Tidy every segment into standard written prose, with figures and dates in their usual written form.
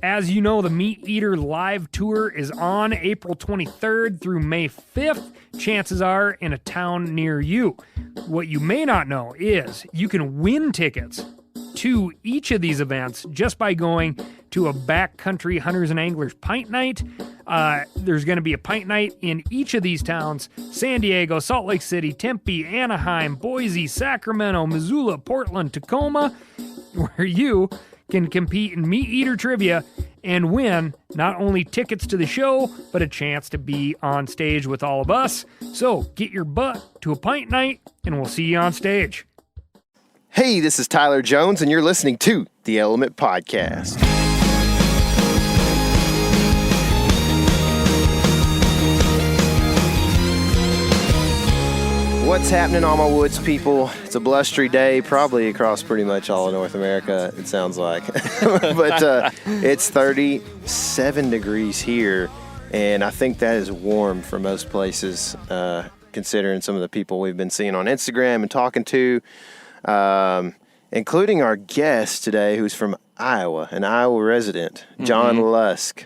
As you know, the Meat Eater live tour is on April 23rd through May 5th. Chances are in a town near you. What you may not know is you can win tickets to each of these events just by going to a backcountry hunters and anglers pint night. There's going to be a pint night in each of these towns: San Diego, Salt Lake City, Tempe, Anaheim, Boise, Sacramento, Missoula, Portland, Tacoma, where you can compete in Meat Eater trivia and win not only tickets to the show, but a chance to be on stage with all of us. So get your butt to a pint night, and we'll see you on stage. Hey, this is Tyler Jones, and you're listening to the Element Podcast. What's happening, all my woods people? It's a blustery day, probably across pretty much all of North America, it sounds like. But it's 37 degrees here, and I think that is warm for most places, considering some of the people we've been seeing on Instagram and talking to, including our guest today, who's from Iowa, an Iowa resident, John Lusk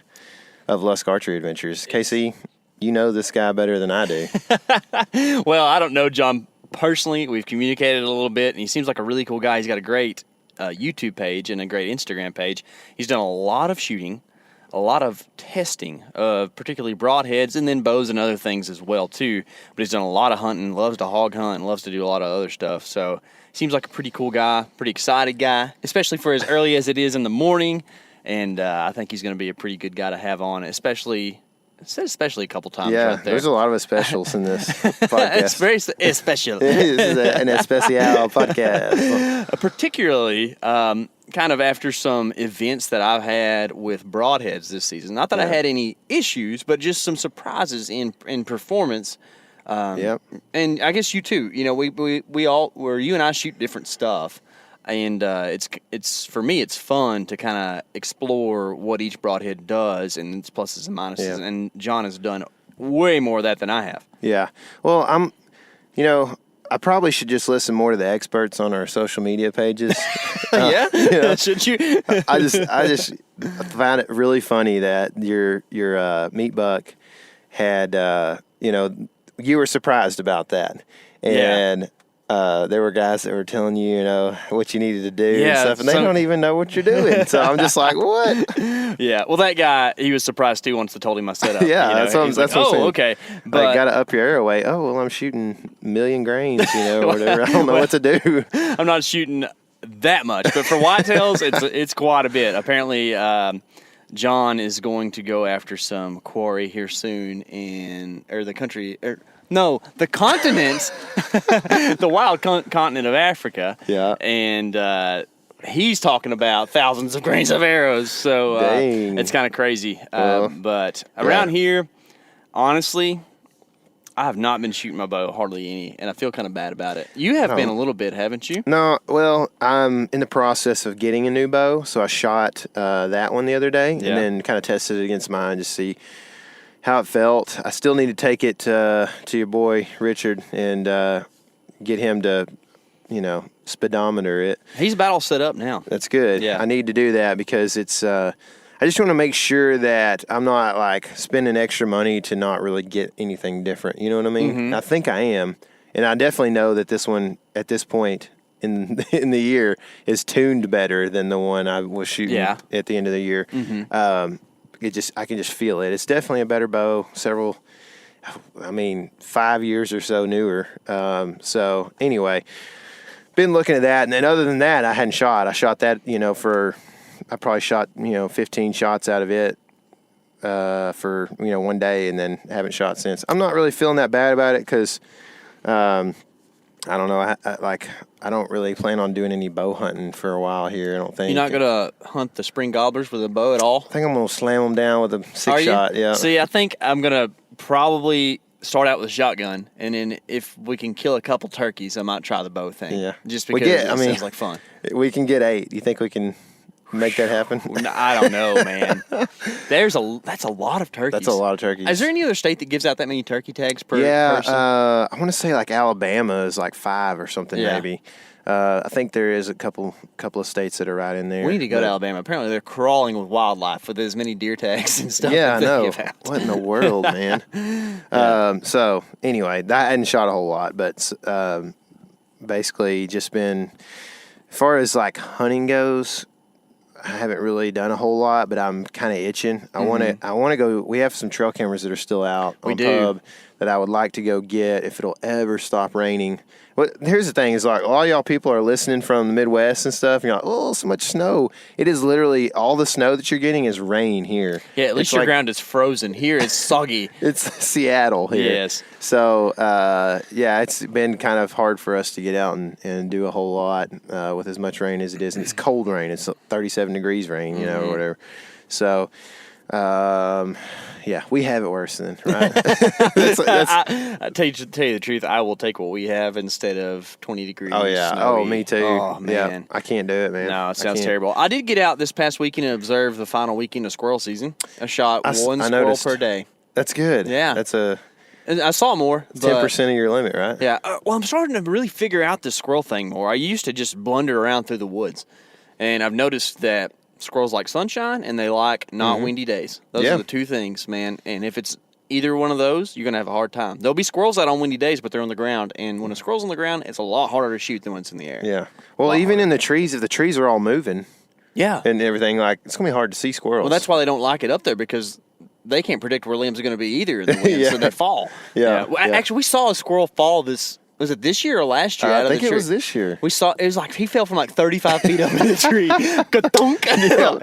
of Lusk Archery Adventures. Casey, you know this guy better than I do. Well, I don't know John personally. We've communicated a little bit, and he seems like a really cool guy. He's got a great YouTube page and a great Instagram page. He's done a lot of shooting, a lot of testing of particularly broadheads, and then bows and other things as well, too. But he's done a lot of hunting, loves to hog hunt, and loves to do a lot of other stuff. So seems like a pretty cool guy, pretty excited guy, especially for as early as it is in the morning. And I think he's going to be a pretty good guy to have on, especially a couple times right there. There's a lot of specials in this podcast. It's very special. It is an especial podcast. Particularly kind of after some events that I've had with broadheads this season. Not that I had any issues, but just some surprises in performance. And I guess you too. You know, you and I shoot different stuff. And it's for me, it's fun to kind of explore what each broadhead does and its pluses and minuses. Yeah. And John has done way more of that than I have. Yeah. Well, I probably should just listen more to the experts on our social media pages. Should you? I just found it really funny that your meat buck had you were surprised about that, and. There were guys that were telling you, what you needed to do and stuff, and they don't even know what you're doing. So I'm just like, what? Yeah. Well, that guy, he was surprised too once I told him I set up. That's what I'm saying. Okay. But like, got to up your airway. Oh, well, I'm shooting 1,000,000 grains, or whatever. I don't know what to do. I'm not shooting that much, but for whitetails, it's quite a bit. Apparently, John is going to go after some quarry here soon the continent, the wild continent of Africa. Yeah. And he's talking about thousands of grains of arrows. So it's kind of crazy. But around here, honestly, I have not been shooting my bow hardly any, and I feel kind of bad about it. You have been a little bit, haven't you? No, well, I'm in the process of getting a new bow, so I shot that one the other day, and then kind of tested it against mine to see how it felt. I still need to take it to your boy Richard and get him to, speedometer it. He's about all set up now. That's good. Yeah. I need to do that because it's. I just want to make sure that I'm not like spending extra money to not really get anything different. You know what I mean? Mm-hmm. I think I am, and I definitely know that this one at this point in the year is tuned better than the one I was shooting at the end of the year. Mm-hmm. I can just feel it. It's definitely a better bow. 5 years or so newer. So anyway, been looking at that, and then other than that, I hadn't shot. I shot that, I probably shot 15 shots out of it for one day, and then haven't shot since. I'm not really feeling that bad about it because I don't know. I don't really plan on doing any bow hunting for a while here. I don't think. You're not gonna hunt the spring gobblers with a bow at all? I think I'm gonna slam them down with a 6-shot. Yeah. See, I think I'm gonna probably start out with a shotgun, and then if we can kill a couple turkeys, I might try the bow thing. Yeah. Just because it sounds like fun. We can get 8. You think we can make that happen? I don't know, man. That's a lot of turkeys. That's a lot of turkeys. Is there any other state that gives out that many turkey tags per person? I want to say like Alabama is like 5 or something maybe. I think there is a couple of states that are right in there. We need to go to Alabama. Apparently, they're crawling with wildlife with as many deer tags and stuff. Yeah, I that they know. give out. What in the world, man? So anyway, I hadn't shot a whole lot, but basically just been, as far as like hunting goes, I haven't really done a whole lot, but I'm kind of itching. I want to go. We have some trail cameras that are still out on pub that I would like to go get if it'll ever stop raining. Well, here's the thing: is like all y'all people are listening from the Midwest and stuff. And you're like, oh, so much snow. It is literally all the snow that you're getting is rain here. Yeah, at least your ground is frozen. Here it's soggy. It's Seattle here. Yes. So yeah, it's been kind of hard for us to get out and do a whole lot with as much rain as it is, and it's cold rain. It's 37 degrees rain, you know, or whatever. So. Yeah, we have it worse than right. I tell you the truth, I will take what we have instead of 20 degrees. Oh yeah. Snowy. Oh, me too. Oh man, yeah, I can't do it, man. No, it sounds terrible. I did get out this past weekend and observe the final weekend of squirrel season. I shot one squirrel per day. That's good. Yeah, that's and I saw more. 10% of your limit, right? Yeah. Well, I'm starting to really figure out the squirrel thing more. I used to just blunder around through the woods, and I've noticed that squirrels like sunshine and they like not windy days. Those are the two things, man. And if it's either one of those, you're going to have a hard time. There'll be squirrels out on windy days, but they're on the ground. And when a squirrel's on the ground, it's a lot harder to shoot than when it's in the air. Yeah. Well, even in the trees, if the trees are all moving and everything, like it's going to be hard to see squirrels. Well, that's why they don't like it up there, because they can't predict where limbs are going to be either in the wind, so they fall. Yeah. Well, actually, we saw a squirrel fall was it this year or last year? I think it was this year. We saw it was like he fell from like 35 feet up in the tree. Ka-thunk.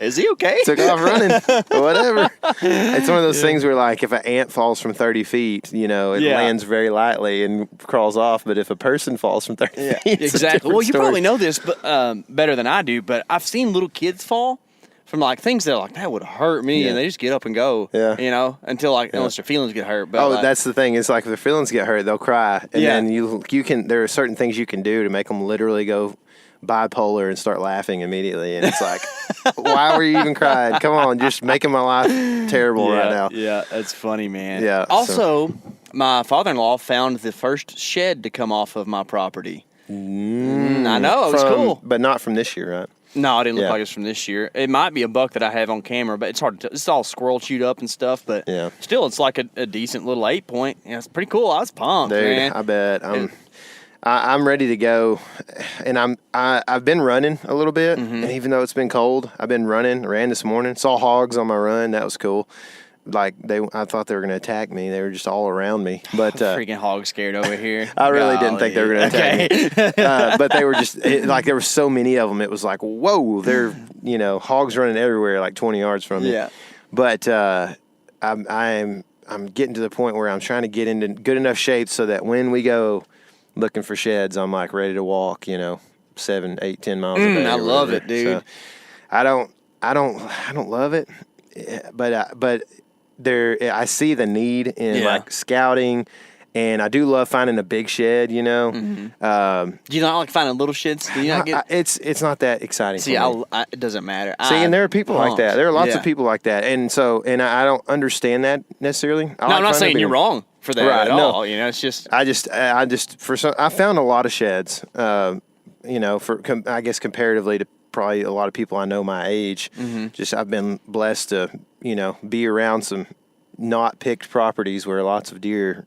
Is he okay? Took off running. Whatever. It's one of those things where, like, if an ant falls from 30 feet, you know, it lands very lightly and crawls off. But if a person falls from 30 feet, it's exactly. Well, you story. probably know this, but better than I do. But I've seen little kids fall from like things that are like, that would hurt me, and they just get up and go. Yeah. You know, until like unless their feelings get hurt. But that's the thing. It's like if their feelings get hurt, they'll cry, and then you can. There are certain things you can do to make them literally go bipolar and start laughing immediately. And it's like, why were you even crying? Come on, just making my life terrible right now. Yeah, that's funny, man. Yeah. Also, my father-in-law found the first shed to come off of my property. I know, it was cool. But not from this year, right? No, it didn't look like it's from this year. It might be a buck that I have on camera, but it's hard to tell. It's all squirrel chewed up and stuff, but still, it's like a decent little 8-point. Yeah, it's pretty cool. I was pumped, dude, man. I bet. I'm ready to go, and I've been running a little bit, and even though it's been cold, I've been running. Ran this morning. Saw hogs on my run. That was cool. Like I thought they were going to attack me. They were just all around me. But freaking hog scared over here. I really didn't think they were going to attack me. But they were just like there were so many of them. It was like, whoa, they're hogs running everywhere, like 20 yards from me. Yeah. But I'm getting to the point where I'm trying to get into good enough shape so that when we go looking for sheds, I'm like ready to walk. 7, 8, 10 miles a day. I love it, dude. So I don't love it, but. I see the need in like scouting, and I do love finding a big shed. Do you not like finding little sheds? Do you not get? It's not that exciting. See, it doesn't matter. And there are people like that. There are lots of people like that, and I don't understand that necessarily. I'm not saying you're wrong for that at all. It's just I found a lot of sheds. I guess comparatively to probably a lot of people I know my age. Just I've been blessed to be around some not picked properties where lots of deer,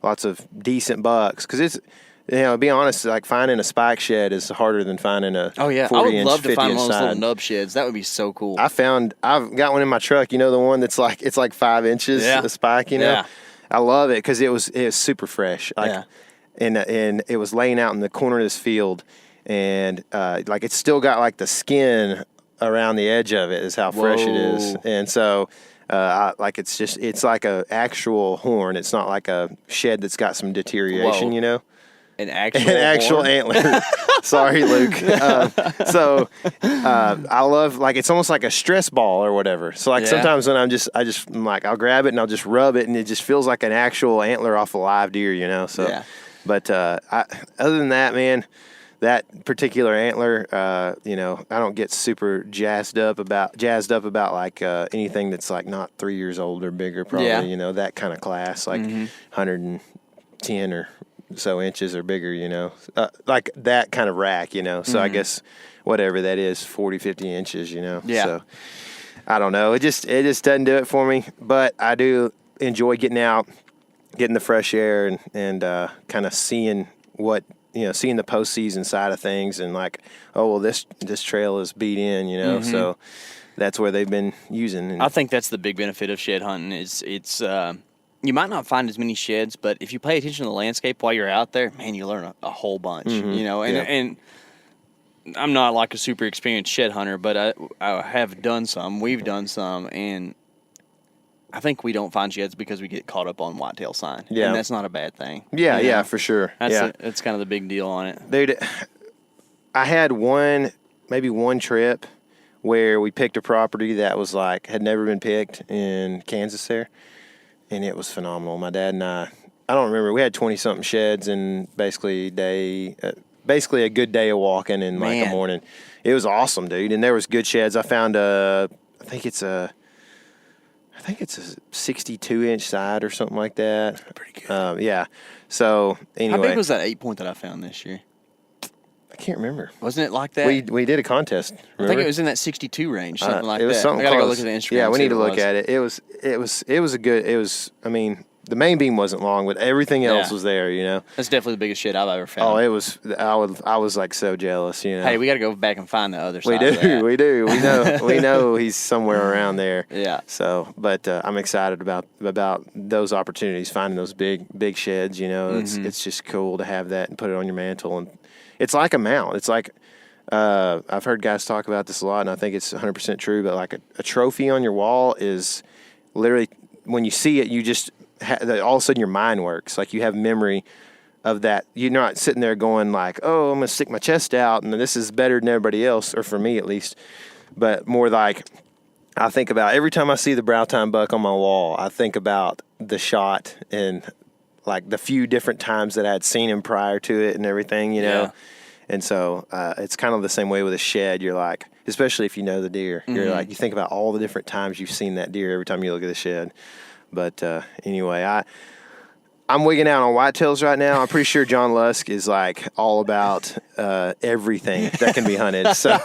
lots of decent bucks. Because it's, to be honest, like finding a spike shed is harder than finding a 40-inch, I would love to find one of those side. little nub sheds. That would be so cool. I've got one in my truck. The one that's like it's like 5 inches a spike. Yeah. I love it because it was super fresh. And it was laying out in the corner of this field, and like it's still got like the skin around the edge of it is how fresh it is. And so it's like a actual horn. It's not like a shed that's got some deterioration, An actual antler. Sorry, Luke. I love, like, it's almost like a stress ball or whatever. So like sometimes when I'm like, I'll grab it and I'll just rub it and it just feels like an actual antler off a live deer, So, but other than that, man, that particular antler, I don't get super jazzed up about like anything that's like not 3 years old or bigger, probably, that kind of class, like 110 or so inches or bigger, like that kind of rack, So I guess whatever that is, 40, 50 inches, Yeah. So I don't know. It just doesn't do it for me, but I do enjoy getting out, getting the fresh air and kind of seeing seeing the postseason side of things and like, oh, well, this trail is beat in, so that's where they've been using. And I think that's the big benefit of shed hunting is it's you might not find as many sheds, but if you pay attention to the landscape while you're out there, man, you learn a whole bunch, and I'm not like a super experienced shed hunter, but I have done some. We've done some, and I think we don't find sheds because we get caught up on whitetail sign. Yeah. And that's not a bad thing. Yeah, yeah, for sure. That's kind of the big deal on it. Dude, I had maybe one trip where we picked a property that was like, had never been picked in Kansas there, and it was phenomenal. My dad and I don't remember, we had 20-something sheds and basically a good day of walking in like a morning. It was awesome, dude, and there was good sheds. I found I think it's a 62-inch side or something like that. Pretty good. Yeah. So anyway, how big was that 8-point that I found this year? I can't remember. Wasn't it like that? We did a contest. Remember? I think it was in that 62 range, something like that. It was something I gotta close. go look at the Instagram. Yeah, we need to look was. at it. It was a good. I mean, the main beam wasn't long, but everything else was there. That's definitely the biggest shit I've ever found. Oh, it was. I was like so jealous. Hey, we got to go back and find the other side. We do. We know he's somewhere around there. Yeah. So, but I'm excited about those opportunities, finding those big sheds. It's just cool to have that and put it on your mantle, and it's like a mount. It's like I've heard guys talk about this a lot, and I think it's 100% true. But like a trophy on your wall is literally when you see it, you just all of a sudden your mind works. Like you have memory of that. You're not sitting there going like, oh, I'm going to stick my chest out and this is better than everybody else, or for me at least. But more like I think about every time I see the brow tine buck on my wall, I think about the shot and like the few different times that I had seen him prior to it and everything, Yeah. And so it's kind of the same way with a shed. You're like, especially if you know the deer, you're like, you think about all the different times you've seen that deer every time you look at the shed. But anyway, I'm wigging out on whitetails right now. I'm pretty sure John Lusk is like all about everything that can be hunted. So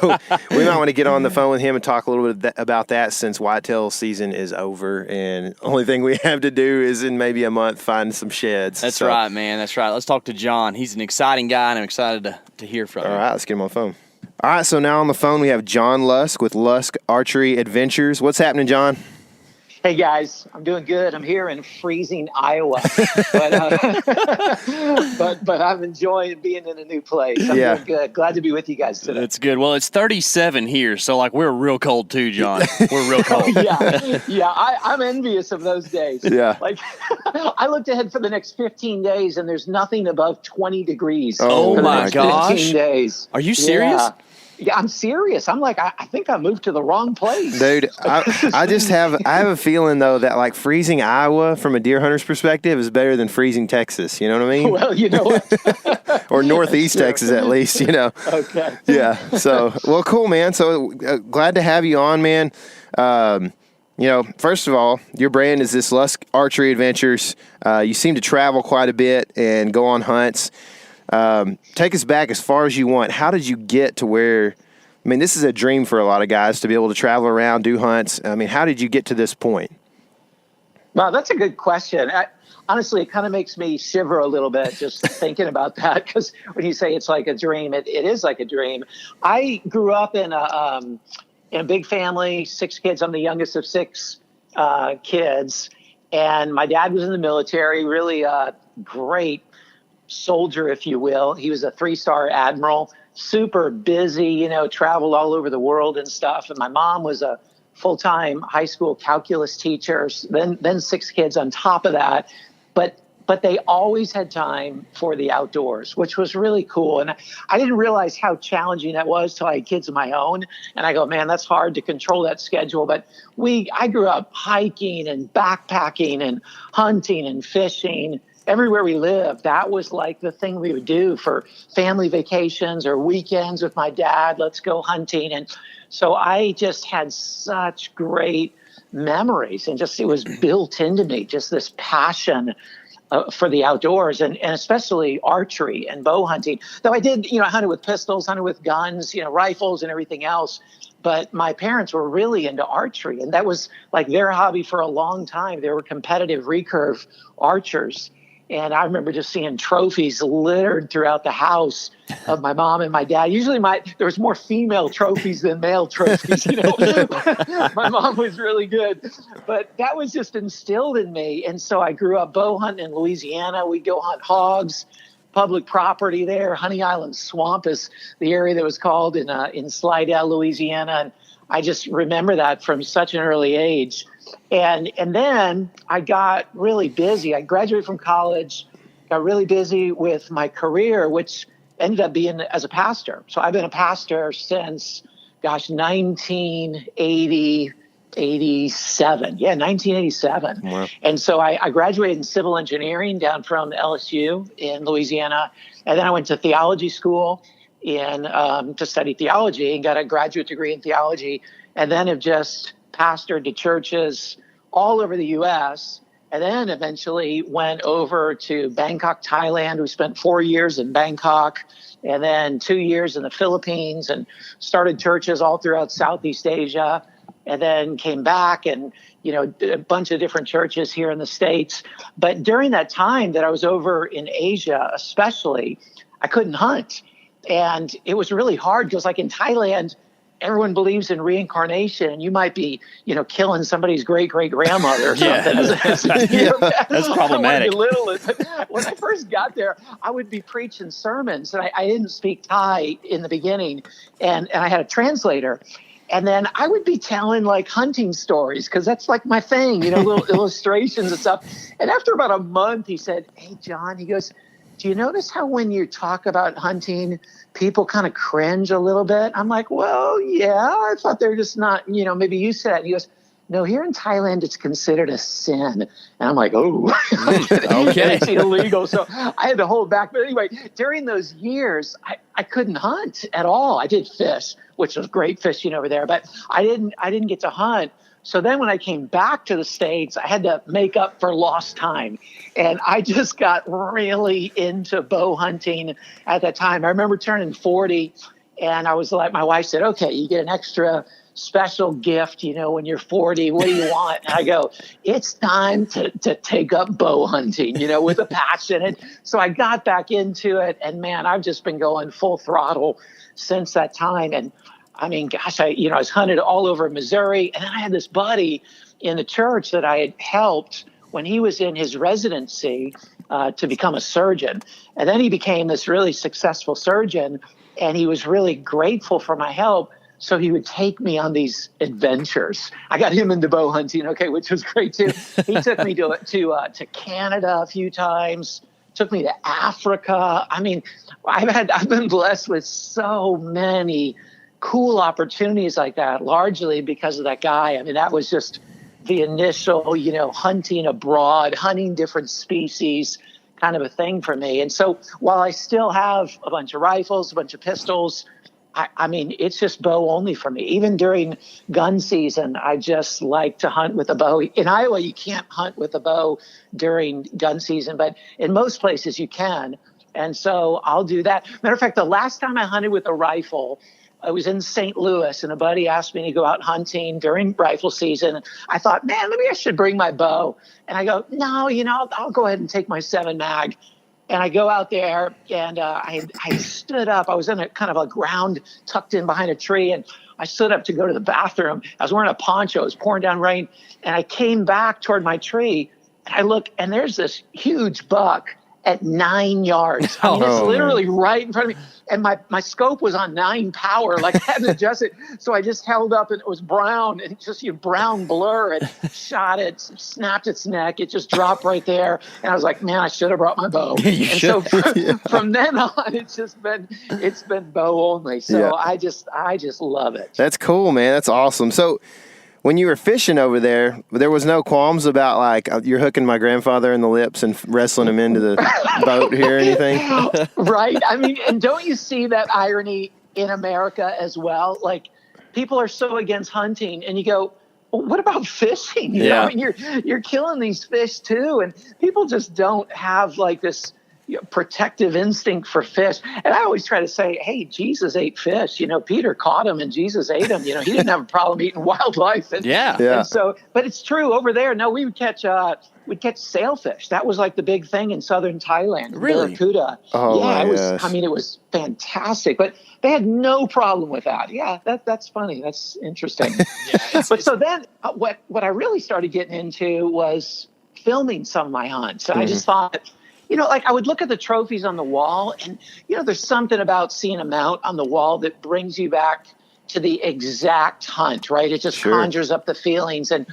we might want to get on the phone with him and talk a little bit about that, since whitetail season is over and the only thing we have to do is in maybe a month find some sheds. That's right, man. That's right. Let's talk to John. He's an exciting guy, and I'm excited to hear from him. All right, let's get him on the phone. All right, so now on the phone we have John Lusk with Lusk Archery Adventures. What's happening, John? Hey guys, I'm doing good. I'm here in freezing Iowa, but I'm enjoying being in a new place. I'm doing good. Glad to be with you guys today. That's good. Well, it's 37 here, so like we're real cold too, John. We're real cold. I'm envious of those days. Yeah, like I looked ahead for the next 15 days, and there's nothing above 20 degrees. Oh my gosh! 15 days. Are you serious? Yeah, I'm serious. I'm like, I think I moved to the wrong place. Dude, I have a feeling, though, that like freezing Iowa from a deer hunter's perspective is better than freezing Texas. You know what I mean? Well, you know what? Or Northeast Texas, at least, Okay. Yeah. So, well, cool, man. So glad to have you on, man. First of all, your brand is this Lusk Archery Adventures. You seem to travel quite a bit and go on hunts. Take us back as far as you want. How did you get to where, I mean, this is a dream for a lot of guys to be able to travel around, do hunts. I mean, how did you get to this point? Well, that's a good question. Honestly, it kind of makes me shiver a little bit just thinking about that, because when you say it's like a dream, it is like a dream. I grew up in a big family, 6 kids. I'm the youngest of 6 kids, and my dad was in the military, really great soldier, if you will. He was a 3-star admiral, super busy, traveled all over the world and stuff. And my mom was a full-time high school calculus teacher, then 6 kids on top of that. But they always had time for the outdoors, which was really cool. And I didn't realize how challenging that was till I had kids of my own. And I go, man, that's hard to control that schedule. But I grew up hiking and backpacking and hunting and fishing. Everywhere we lived, that was like the thing we would do for family vacations or weekends with my dad. Let's go hunting. And so I just had such great memories, and just it was built into me, just this passion for the outdoors, and especially archery and bow hunting. Though I did, hunted with pistols, hunted with guns, rifles and everything else. But my parents were really into archery, and that was like their hobby for a long time. They were competitive recurve archers. And I remember just seeing trophies littered throughout the house of my mom and my dad. Usually there was more female trophies than male trophies, My mom was really good. But that was just instilled in me. And so I grew up bow hunting in Louisiana. We'd go hunt hogs, public property there. Honey Island Swamp is the area that was called in Slidell, Louisiana. And I just remember that from such an early age. And then I got really busy. I graduated from college, got really busy with my career, which ended up being as a pastor. So I've been a pastor since, 1987. Yeah, 1987. Wow. And so I graduated in civil engineering down from LSU in Louisiana. And then I went to theology school to study theology and got a graduate degree in theology. And then have just pastored to churches all over the U.S., and then eventually went over to Bangkok, Thailand. We spent 4 years in Bangkok, and then 2 years in the Philippines, and started churches all throughout Southeast Asia, and then came back and, a bunch of different churches here in the States. But during that time that I was over in Asia, especially, I couldn't hunt. And it was really hard because, like in Thailand, everyone believes in reincarnation, and you might be, killing somebody's great-great-grandmother or something. That's problematic. When I first got there, I would be preaching sermons, and I didn't speak Thai in the beginning, and I had a translator. And then I would be telling like hunting stories because that's like my thing, little illustrations and stuff. And after about a month, he said, "Hey, John," he goes, "Do you notice how when you talk about hunting, people kind of cringe a little bit?" I'm like, "Well, yeah, I thought they're just not, maybe you said." And he goes, "No, here in Thailand, it's considered a sin." And I'm like, "Oh, okay, it's illegal." So I had to hold back. But anyway, during those years, I couldn't hunt at all. I did fish, which was great fishing over there, but I didn't get to hunt. So then when I came back to the States, I had to make up for lost time. And I just got really into bow hunting at that time. I remember turning 40, and I was like, my wife said, "Okay, you get an extra special gift, when you're 40, what do you want?" And I go, "It's time to take up bow hunting, with a passion." And so I got back into it, and man, I've just been going full throttle since that time. And I mean, gosh, I was hunted all over Missouri. And then I had this buddy in the church that I had helped when he was in his residency to become a surgeon. And then he became this really successful surgeon, and he was really grateful for my help. So he would take me on these adventures. I got him into bow hunting, which was great too. He took me to Canada a few times, took me to Africa. I mean, I've been blessed with so many cool opportunities like that, largely because of that guy. I mean, that was just the initial, hunting abroad, hunting different species kind of a thing for me. And so while I still have a bunch of rifles, a bunch of pistols, I mean, it's just bow only for me. Even during gun season, I just like to hunt with a bow. In Iowa, you can't hunt with a bow during gun season, but in most places you can. And so I'll do that. Matter of fact, the last time I hunted with a rifle, I was in St. Louis, and a buddy asked me to go out hunting during rifle season. I thought, man, maybe I should bring my bow. And I go, no, I'll go ahead and take my 7-mag. And I go out there, and I stood up. I was in a kind of a ground tucked in behind a tree, and I stood up to go to the bathroom. I was wearing a poncho. It was pouring down rain. And I came back toward my tree, and I look, and there's this huge buck at 9 yards. I mean, it's literally right in front of me. And my scope was on 9 power, like I hadn't adjusted. So I just held up, and it was brown, and just brown blur, and shot it, snapped its neck. It just dropped right there. And I was like, man, I should have brought my bow. So from then on, it's been bow only. So I just love it. That's cool, man. That's awesome. So when you were fishing over there was no qualms about like you're hooking my grandfather in the lips and wrestling him into the boat here or anything? Right. I mean, and don't you see that irony in America as well? Like, people are so against hunting, and you go, what about fishing? You know, I mean, you're killing these fish too, and people just don't have like this protective instinct for fish. And I always try to say, hey, Jesus ate fish. You know, Peter caught him and Jesus ate him. You know, he didn't have a problem eating wildlife. And, and so, but it's true over there. No, we'd catch sailfish. That was like the big thing in southern Thailand. Really? Barracuda. Oh, yeah, my it was. gosh. I mean, it was fantastic. But they had no problem with that. Yeah, that's funny. That's interesting. But so then, what I really started getting into was filming some of my hunts. And I just thought, you know, like I would look at the trophies on the wall, and you know, there's something about seeing a mount on the wall that brings you back to the exact hunt, right? It just conjures up the feelings, and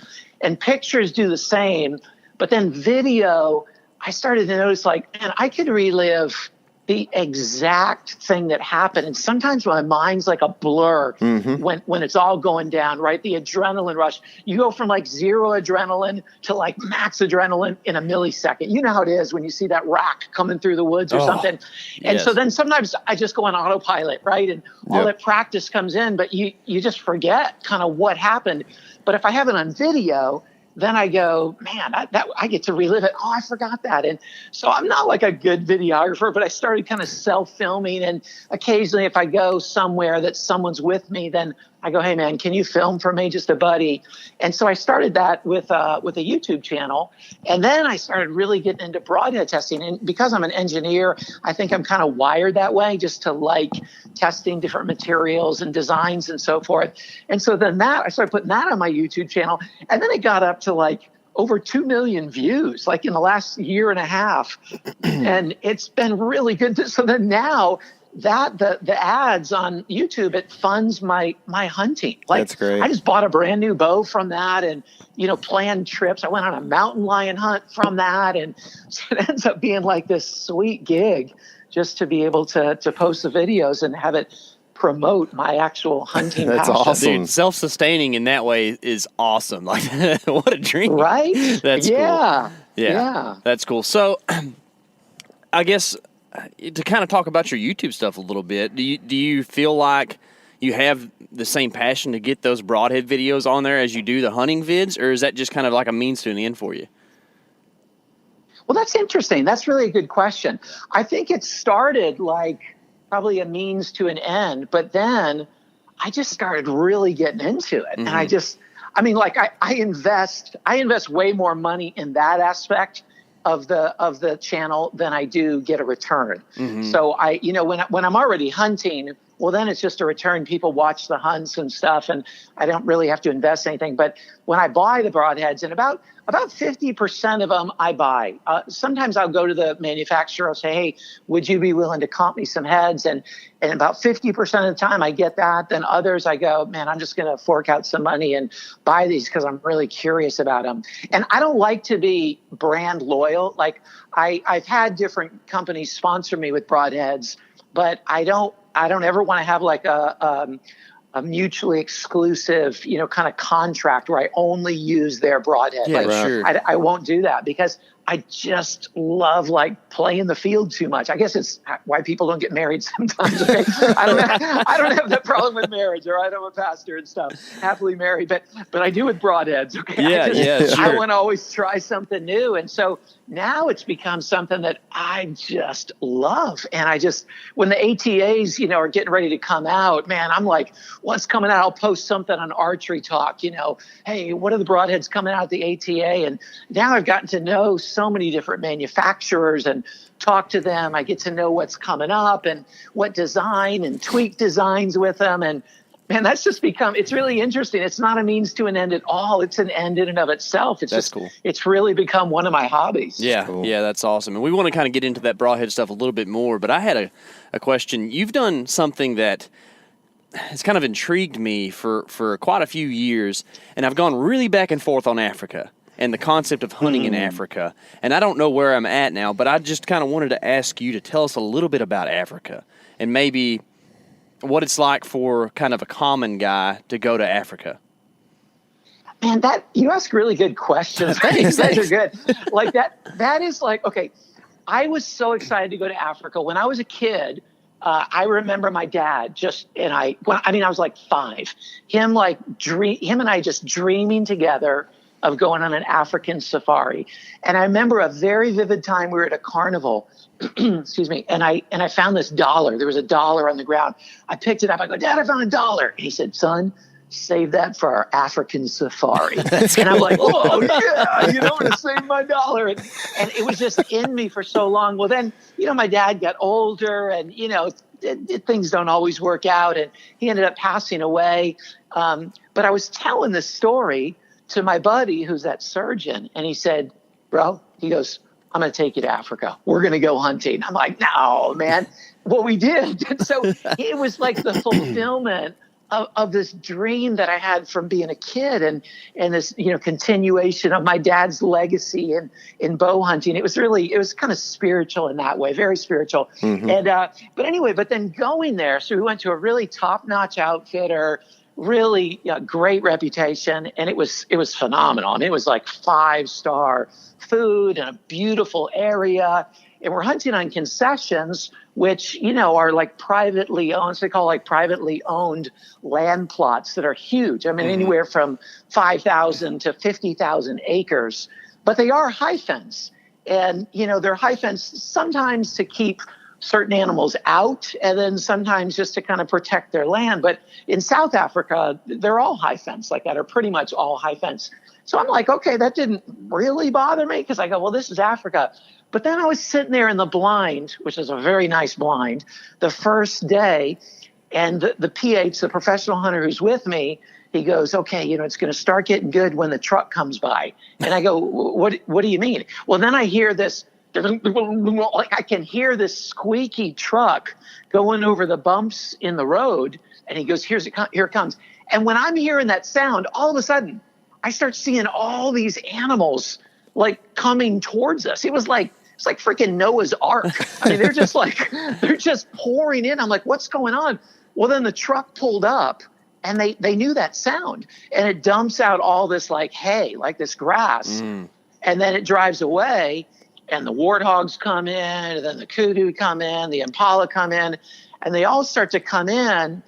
pictures do the same. But then video, I started to notice, like, man, I could relive the exact thing that happened. And sometimes my mind's like a blur when it's all going down, right? The adrenaline rush. You go from like zero adrenaline to like max adrenaline in a millisecond. You know how it is when you see that rack coming through the woods or something. And so then sometimes I just go on autopilot, right? And all that practice comes in, but you just forget kind of what happened. But if I have it on video, then I go, man, I get to relive it. Oh, I forgot that. And so I'm not like a good videographer, but I started kind of self-filming. And occasionally if I go somewhere that someone's with me, then I go, hey, man, can you film for me, just a buddy? And so I started that with a YouTube channel. And then I started really getting into broadhead testing. And because I'm an engineer, I think I'm kind of wired that way, just to like testing different materials and designs and so forth. And so then I started putting that on my YouTube channel. And then it got up to like over 2 million views, like in the last year and a half. And it's been really good. So then now that the ads on YouTube, it funds my hunting. Like, that's great. I just bought a brand new bow from that, and you know, planned trips. I went on a mountain lion hunt from that, and so it ends up being like this sweet gig just to be able to post the videos and have it promote my actual hunting That's passion. awesome. Dude, self-sustaining in that way is awesome. Like, what a dream. Right? That's cool. Yeah. That's cool. So, I guess to kind of talk about your YouTube stuff a little bit, do you feel like you have the same passion to get those broadhead videos on there as you do the hunting vids, or is that just kind of like a means to an end for you? Well, that's interesting. That's really a good question. I think it started like probably a means to an end, but then I just started really getting into it. And I invest way more money in that aspect of the channel than I do get a return. So when I'm already hunting, well, then it's just a return. People watch the hunts and stuff, and I don't really have to invest anything. But when I buy the broadheads, and about 50% of them I buy. Sometimes I'll go to the manufacturer. I'll say, hey, would you be willing to comp me some heads? And about 50% of the time I get that. Then others I go, man, I'm just going to fork out some money and buy these because I'm really curious about them. And I don't like to be brand loyal. Like I've had different companies sponsor me with broadheads, but I don't ever want to have like a mutually exclusive, kind of contract where I only use their broadhead. Yeah, sure. I won't do that because I just love like playing the field too much. I guess it's why people don't get married sometimes. Okay? I don't have that problem with marriage. All right, I'm a pastor and stuff, happily married, but I do with broadheads. Okay, Sure. I want to always try something new, and so now it's become something that I just love. And when the ATAs, are getting ready to come out, man, I'm like, what's coming out? I'll post something on Archery Talk. Hey, what are the broadheads coming out at the ATA? And now I've gotten to know so many different manufacturers and talk to them. I get to know what's coming up and what design and tweak designs with them. And man, that's just it's really interesting. It's not a means to an end at all. It's an end in and of itself. That's cool. It's really become one of my hobbies. Yeah. Cool. Yeah, that's awesome. And we want to kind of get into that broadhead stuff a little bit more, but I had a question. You've done something that has kind of intrigued me for quite a few years, and I've gone really back and forth on Africa and the concept of hunting in Africa. And I don't know where I'm at now, but I just kind of wanted to ask you to tell us a little bit about Africa and maybe what it's like for kind of a common guy to go to Africa. Man, you ask really good questions. Thanks. Those are good. Like that is like, okay, I was so excited to go to Africa. When I was a kid, I remember my dad I was like 5. Him and I just dreaming together of going on an African safari. And I remember a very vivid time we were at a carnival, excuse me, and I found this dollar. There was a dollar on the ground. I picked it up. I go, Dad, I found a dollar. And he said, son, save that for our African safari. And I'm like, oh, yeah, I'm going to save my dollar. And it was just in me for so long. Well, then, my dad got older and, things don't always work out. And he ended up passing away. But I was telling this story to my buddy, who's that surgeon. And he said, bro, he goes, I'm going to take you to Africa. We're going to go hunting. I'm like, no, man. Well, we did. And so it was like the fulfillment of this dream that I had from being a kid and this, continuation of my dad's legacy in bow hunting. It was kind of spiritual in that way, very spiritual. Mm-hmm. And, but then going there, so we went to a really top-notch outfitter, really great reputation. And it was phenomenal. I mean, it was like 5-star food and a beautiful area. And we're hunting on concessions, which, are like privately owned, so they call privately owned land plots that are huge. I mean, anywhere from 5,000 to 50,000 acres, but they are high fence. And, they're high fence sometimes to keep certain animals out and then sometimes just to kind of protect their land. But in South Africa, they're all high fence like that, or pretty much all high fence. So I'm like, okay, that didn't really bother me because I go, well, this is Africa. But then I was sitting there in the blind, which is a very nice blind, the first day, and the PH, the professional hunter who's with me, he goes, okay, it's going to start getting good when the truck comes by. And I go, what do you mean? Well, then I hear this, like I can hear this squeaky truck going over the bumps in the road. And he goes, here it comes. And when I'm hearing that sound, all of a sudden, I start seeing all these animals like coming towards us. It's like freaking Noah's Ark. I mean, they're just pouring in. I'm like, what's going on? Well, then the truck pulled up and they knew that sound and it dumps out all this like hay, like this grass. And then it drives away and the warthogs come in and then the kudu come in, the impala come in, and they all start to come in.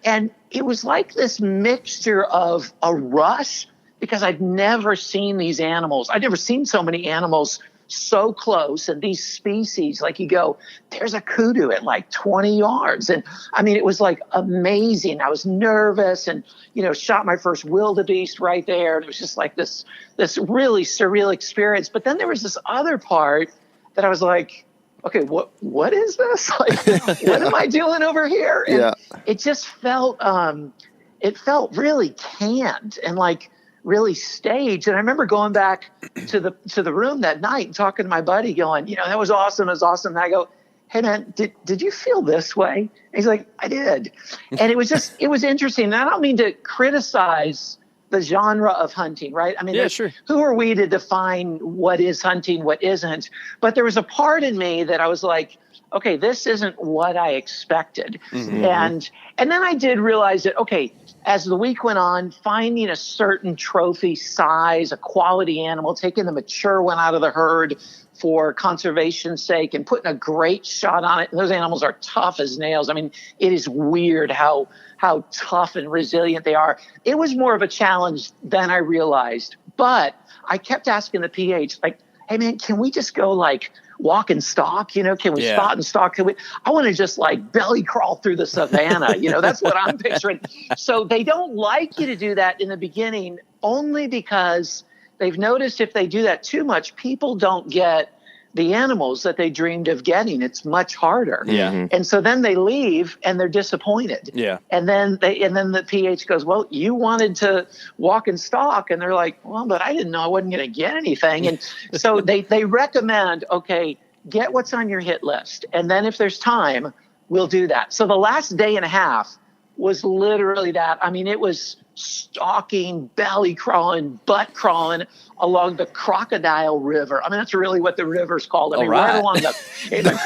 And it was like this mixture of a rush because I'd never seen these animals. I'd never seen so many animals so close, and these species, like you go, there's a kudu at like 20 yards. And I mean, it was like amazing. I was nervous and, shot my first wildebeest right there. And it was just like this really surreal experience. But then there was this other part that I was like, okay, what is this? Like, what am I doing over here? And it just felt, it felt really canned and like really staged. And I remember going back to the room that night and talking to my buddy going, that was awesome. It was awesome. And I go, hey man, did you feel this way? And he's like, I did. And it was interesting. And I don't mean to criticize the genre of hunting, right? I mean, yeah, sure. Who are we to define what is hunting, what isn't? But there was a part in me that I was like, okay, this isn't what I expected. Mm-hmm. And then I did realize that, okay, as the week went on, finding a certain trophy size, a quality animal, taking the mature one out of the herd for conservation's sake and putting a great shot on it. And those animals are tough as nails. I mean, it is weird how tough and resilient they are. It was more of a challenge than I realized. But I kept asking the PH, like, hey man, can we just go like walk and stalk? Can we spot and stalk? I want to just like belly crawl through the savannah. That's what I'm picturing. So they don't like you to do that in the beginning only because they've noticed if they do that too much, people don't get the animals that they dreamed of getting. It's much harder. Yeah. Mm-hmm. And so then they leave and they're disappointed. Yeah. And then the PH goes, well, you wanted to walk and stalk. And they're like, well, but I didn't know I wasn't going to get anything. And so they recommend, okay, get what's on your hit list. And then if there's time, we'll do that. So the last day and a half was literally that. I mean, it was stalking, belly crawling, butt crawling along the Crocodile River. I mean, that's really what the river's called. I mean, right along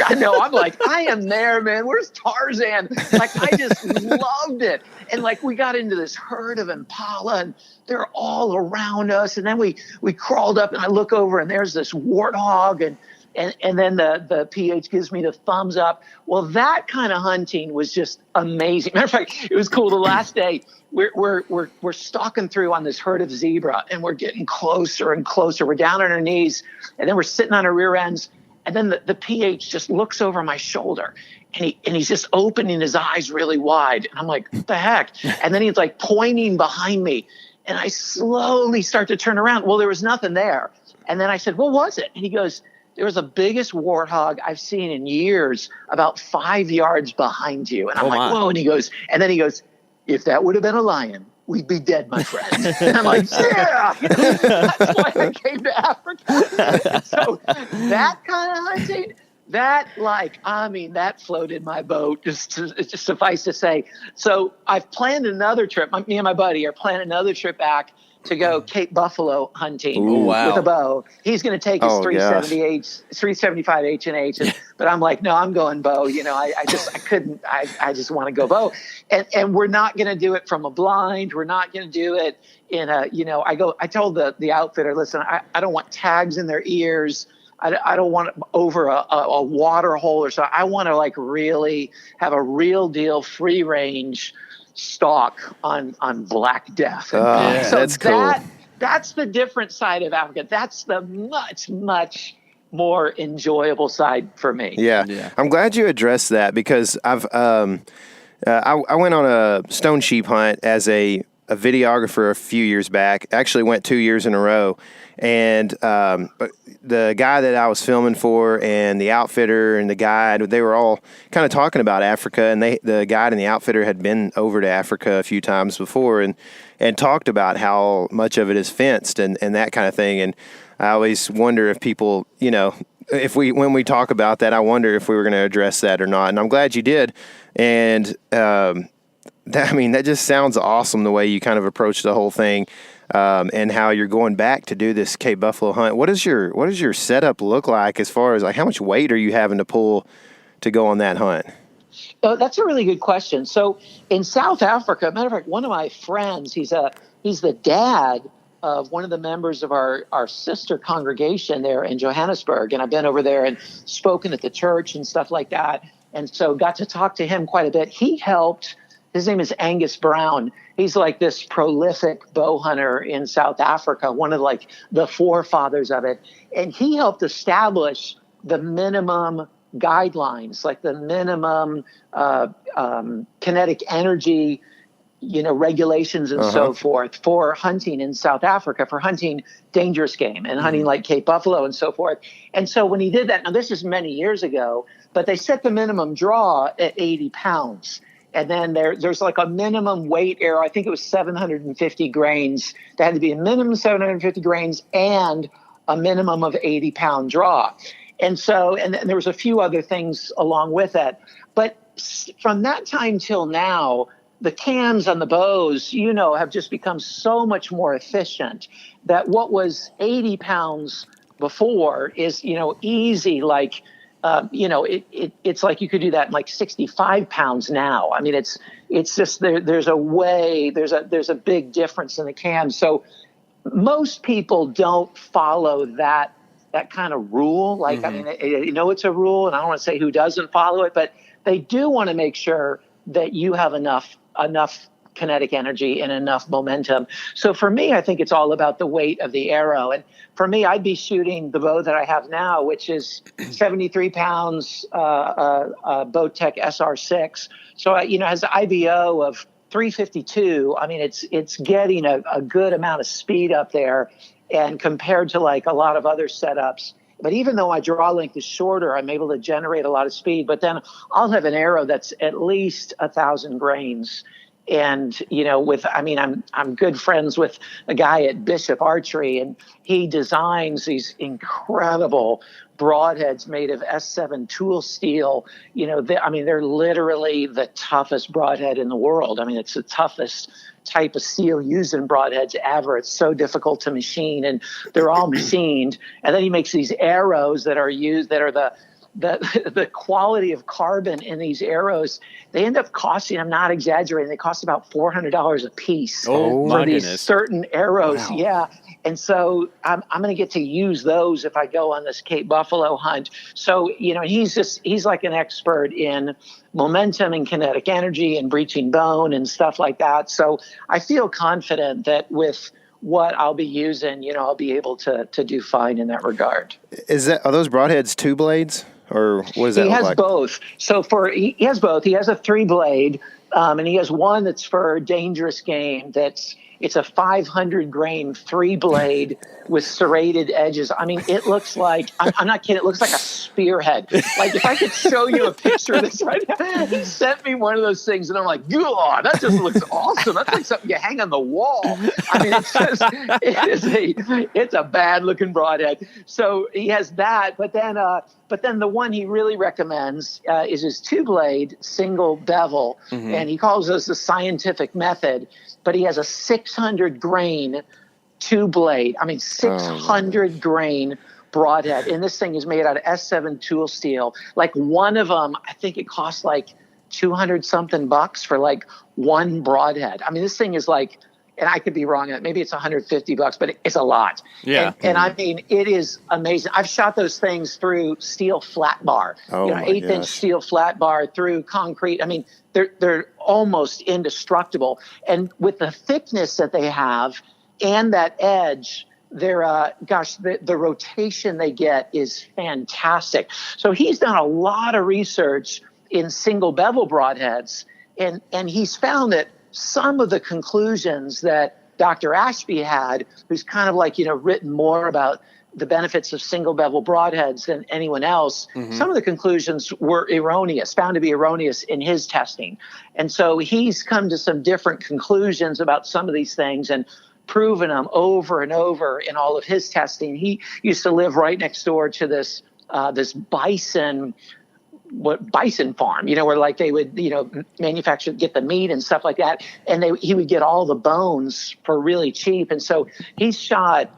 I know, I'm like, I am there, man. Where's Tarzan? Like, I just loved it. And like, we got into this herd of impala and they're all around us. And then we crawled up and I look over and there's this warthog And then the PH gives me the thumbs up. Well, that kind of hunting was just amazing. Matter of fact, it was cool. The last day, we're stalking through on this herd of zebra, and we're getting closer and closer. We're down on our knees, and then we're sitting on our rear ends. And then the PH just looks over my shoulder, and he's just opening his eyes really wide. And I'm like, what the heck? And then he's like pointing behind me, and I slowly start to turn around. Well, there was nothing there. And then I said, what was it? And he goes, there was the biggest warthog I've seen in years, about 5 yards behind you. And I'm like, whoa. And he goes, if that would have been a lion, we'd be dead, my friend. And I'm like, yeah, that's why I came to Africa. So that kind of hunting, that floated my boat, just suffice to say. So I've planned another trip. Me and my buddy are planning another trip back to go Cape Buffalo hunting with a bow. He's going to take his 375 H&H, but I'm like, no, I'm going bow. I just want to go bow. And we're not going to do it from a blind. We're not going to do it in I told the outfitter, listen, I don't want tags in their ears. I don't want it over a water hole or so. I want to really have a real deal free range stalk on Black Death. So that's cool. That's the different side of Africa. That's the much, much more enjoyable side for me. Yeah. I'm glad you addressed that, because I went on a stone sheep hunt as a videographer a few years back. Actually went 2 years in a row. And the guy that I was filming for and the outfitter and the guide, they were all kind of talking about Africa. And the guide and the outfitter had been over to Africa a few times before and talked about how much of it is fenced and that kind of thing. And I always wonder if people, when we talk about that, I wonder if we were going to address that or not. And I'm glad you did. And that just sounds awesome, the way you kind of approach the whole thing. And how you're going back to do this Cape Buffalo hunt. What does your setup look like, as far as how much weight are you having to pull to go on that hunt? Oh, that's a really good question. So in South Africa, matter of fact, one of my friends, he's the dad of one of the members of our sister congregation there in Johannesburg. And I've been over there and spoken at the church and stuff like that. And so got to talk to him quite a bit. He helped. His name is Angus Brown. He's like this prolific bow hunter in South Africa, one of the forefathers of it. And he helped establish the minimum guidelines, like the minimum kinetic energy, regulations and so forth for hunting in South Africa, for hunting dangerous game and hunting like Cape Buffalo and so forth. And so when he did that, now this is many years ago, but they set the minimum draw at 80 pounds. And then there's like a minimum weight arrow. I think it was 750 grains. There had to be a minimum 750 grains and a minimum of 80-pound draw. And so, and there was a few other things along with it. But from that time till now, the cams on the bows, have just become so much more efficient that what was 80 pounds before is, easy, it's like you could do that in 65 pounds now. I mean, it's just there's a big difference in the cam. So most people don't follow that kind of rule. I mean, it's a rule, and I don't want to say who doesn't follow it, but they do want to make sure that you have enough kinetic energy and enough momentum. So for me, I think it's all about the weight of the arrow. And for me, I'd be shooting the bow that I have now, which is 73 pounds, Bowtech SR6. So, has an IBO of 352. I mean, it's getting a good amount of speed up there, and compared to a lot of other setups. But even though my draw length is shorter, I'm able to generate a lot of speed. But then I'll have an arrow that's at least 1,000 grains. And, I'm good friends with a guy at Bishop Archery, and he designs these incredible broadheads made of S7 tool steel. They're literally the toughest broadhead in the world. I mean, it's the toughest type of steel used in broadheads ever. It's so difficult to machine, and they're all machined. And then he makes these arrows that are the quality of carbon in these arrows, they end up costing, I'm not exaggerating, they cost about $400 a piece for these certain arrows. Wow. Yeah. And so I'm going to get to use those if I go on this Cape Buffalo hunt. So, he's like an expert in momentum and kinetic energy and breaching bone and stuff like that. So I feel confident that with what I'll be using, I'll be able to do fine in that regard. Are those broadheads 2 blades, or what does that look like? He has both. So he has both. He has a 3-blade, and he has one that's for dangerous game. It's a 500 grain 3-blade with serrated edges. I mean, it looks like, I'm not kidding, it looks like a spearhead. Like, if I could show you a picture of this right now, he sent me one of those things, and I'm like, God, that just looks awesome. That's like something you hang on the wall. I mean, it's a bad looking broadhead. So he has that, but then the one he really recommends is his 2-blade single bevel, and he calls this the scientific method. But he has a 600 grain 2-blade. I mean, 600 grain broadhead. And this thing is made out of S7 tool steel. Like, one of them, I think it costs like 200 something bucks for like one broadhead. I mean, this thing is like, and I could be wrong, maybe it's 150 bucks, but it's a lot. Yeah. And I mean, it is amazing. I've shot those things through steel flat bar, 1/8-inch steel flat bar through concrete. I mean, they're almost indestructible. And with the thickness that they have and that edge, the rotation they get is fantastic. So he's done a lot of research in single bevel broadheads, and he's found that some of the conclusions that Dr. Ashby had, who's kind of like, written more about the benefits of single bevel broadheads than anyone else, some of the conclusions were found to be erroneous in his testing. And so he's come to some different conclusions about some of these things and proven them over and over in all of his testing. He used to live right next door to this bison farm, where like they would, get the meat and stuff like that. And he would get all the bones for really cheap. And so he's shot,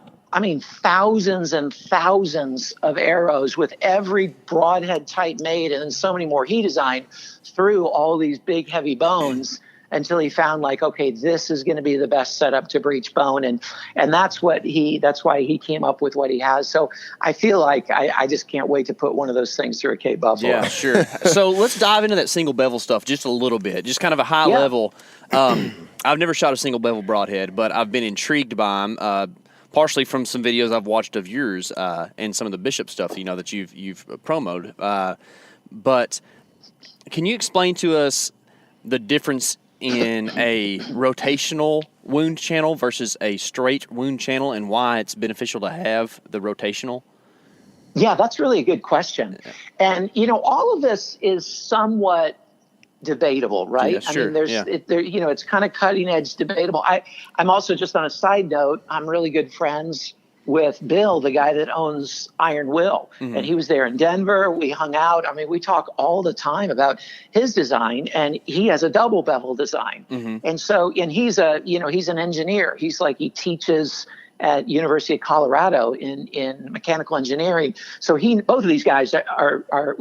thousands and thousands of arrows with every broadhead type made, and then so many more he designed through all these big, heavy bones until he found like, okay, this is going to be the best setup to breach bone. And that's why he came up with what he has. So I feel like I just can't wait to put one of those things through a Cape Buffalo. Yeah, sure. So let's dive into that single bevel stuff just a little bit, just kind of a high level. I've never shot a single bevel broadhead, but I've been intrigued by them. Partially from some videos I've watched of yours and some of the Bishop stuff, that you've promoted. But can you explain to us the difference in a rotational wound channel versus a straight wound channel, and why it's beneficial to have the rotational? Yeah, that's really a good question. And, all of this is somewhat debatable, right? Yeah, sure. I mean, it's kind of cutting edge debatable. I'm also, just on a side note, I'm really good friends with Bill, the guy that owns Iron Will. And he was there in Denver. We hung out. I mean, we talk all the time about his design, and he has a double bevel design. And so, and he's an engineer. He teaches at University of Colorado in mechanical engineering. So both of these guys are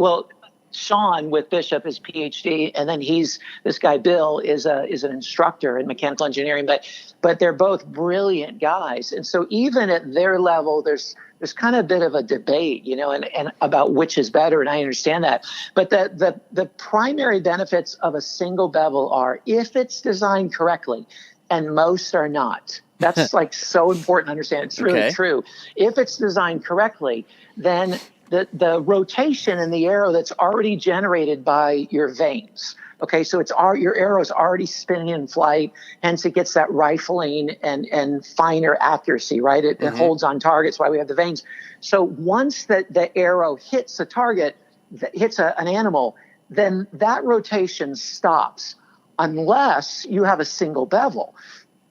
Sean with Bishop is PhD, and then this guy Bill is an instructor in mechanical engineering, but they're both brilliant guys. And so even at their level, there's kind of a bit of a debate, and about which is better, and I understand that. But the primary benefits of a single bevel are, if it's designed correctly, and most are not. That's like so important to understand. It's really true. If it's designed correctly, then the rotation in the arrow that's already generated by your veins. Okay, so your arrow's already spinning in flight, hence it gets that rifling and finer accuracy, right? It holds on target. That's why we have the veins. So once the arrow hits a target, hits an animal, then that rotation stops unless you have a single bevel.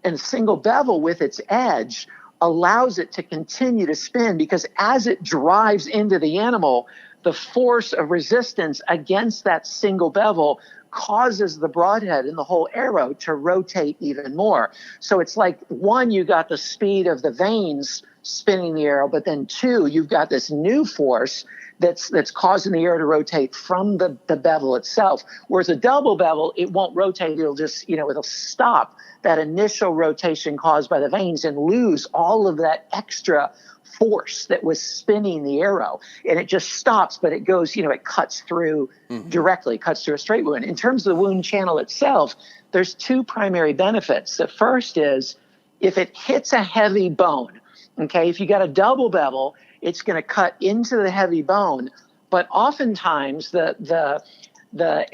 And a single bevel with its edge allows it to continue to spin, because as it drives into the animal, the force of resistance against that single bevel causes the broadhead and the whole arrow to rotate even more. So it's like, one, you got the speed of the veins spinning the arrow, but then two, you've got this new force that's causing the air to rotate from the bevel itself. Whereas a double bevel, it won't rotate. It'll just, it'll stop that initial rotation caused by the vanes and lose all of that extra force that was spinning the arrow. And it just stops, but it goes, it cuts through directly, cuts through a straight wound. In terms of the wound channel itself, there's two primary benefits. The first is if it hits a heavy bone, okay, if you got a double bevel, it's going to cut into the heavy bone, but oftentimes the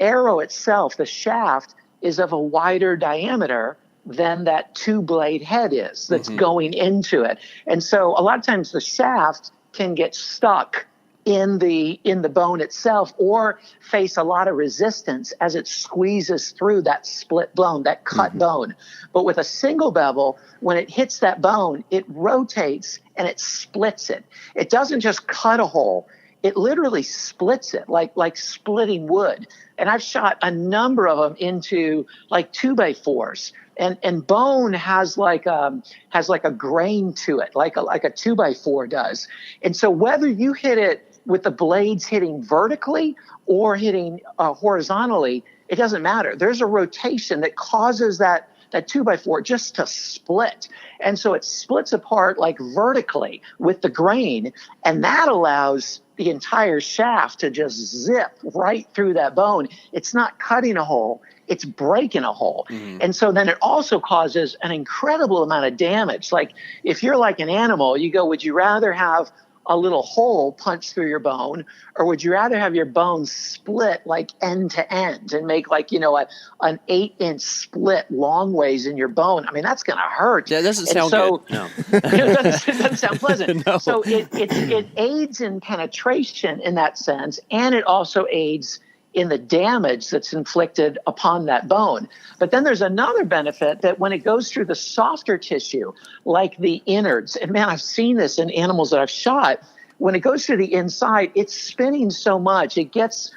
arrow itself, the shaft, is of a wider diameter than that two-blade head is that's going into it. And so a lot of times the shaft can get stuck in the bone itself or face a lot of resistance as it squeezes through that split bone, that cut bone. But with a single bevel, when it hits that bone, it rotates and it splits it. It doesn't just cut a hole. It literally splits it like splitting wood. And I've shot a number of them into like 2x4s. And bone has like a grain to it, like a 2x4 does. And so whether you hit it with the blades hitting vertically or hitting horizontally, it doesn't matter. There's a rotation that causes that 2x4 just to split. And so it splits apart like vertically with the grain, and that allows the entire shaft to just zip right through that bone. It's not cutting a hole, it's breaking a hole. And so then it also causes an incredible amount of damage. Like if you're like an animal, you go, would you rather have a little hole punched through your bone, or would you rather have your bone split like end to end and make like, an 8-inch split long ways in your bone? I mean, that's going to hurt. That doesn't sound good. No. It doesn't sound pleasant. No. So it aids in penetration in that sense, and it also aids in the damage that's inflicted upon that bone. But then there's another benefit that when it goes through the softer tissue, like the innards, and man, I've seen this in animals that I've shot, when it goes through the inside, it's spinning so much, it gets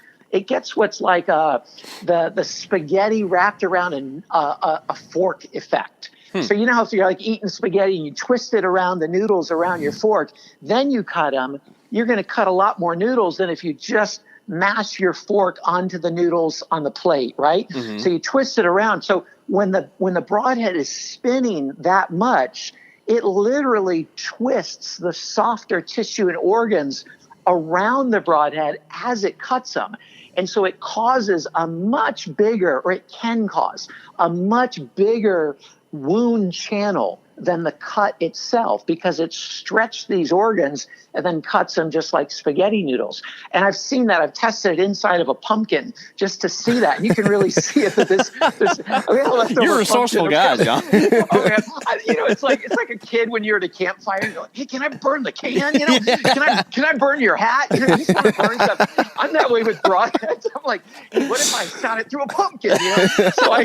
what's like the spaghetti wrapped around a fork effect. So you know how if you're like eating spaghetti and you twist it around the noodles around your fork, then you cut them, you're going to cut a lot more noodles than if you just mash your fork onto the noodles on the plate, right? So you twist it around. So when the broadhead is spinning that much, it literally twists the softer tissue and organs around the broadhead as it cuts them. And so it causes a much bigger, or it can cause a much bigger wound channel than the cut itself, because it stretched these organs and then cuts them just like spaghetti noodles. And I've seen that. I've tested it inside of a pumpkin just to see that. And you can really see it. You're a resourceful guy, John. It's like a kid when you're at a campfire and you're like, hey, can I burn the can? Can I burn your hat? You just want to burn stuff. I'm that way with broadheads. I'm like, hey, what if I shot it through a pumpkin? So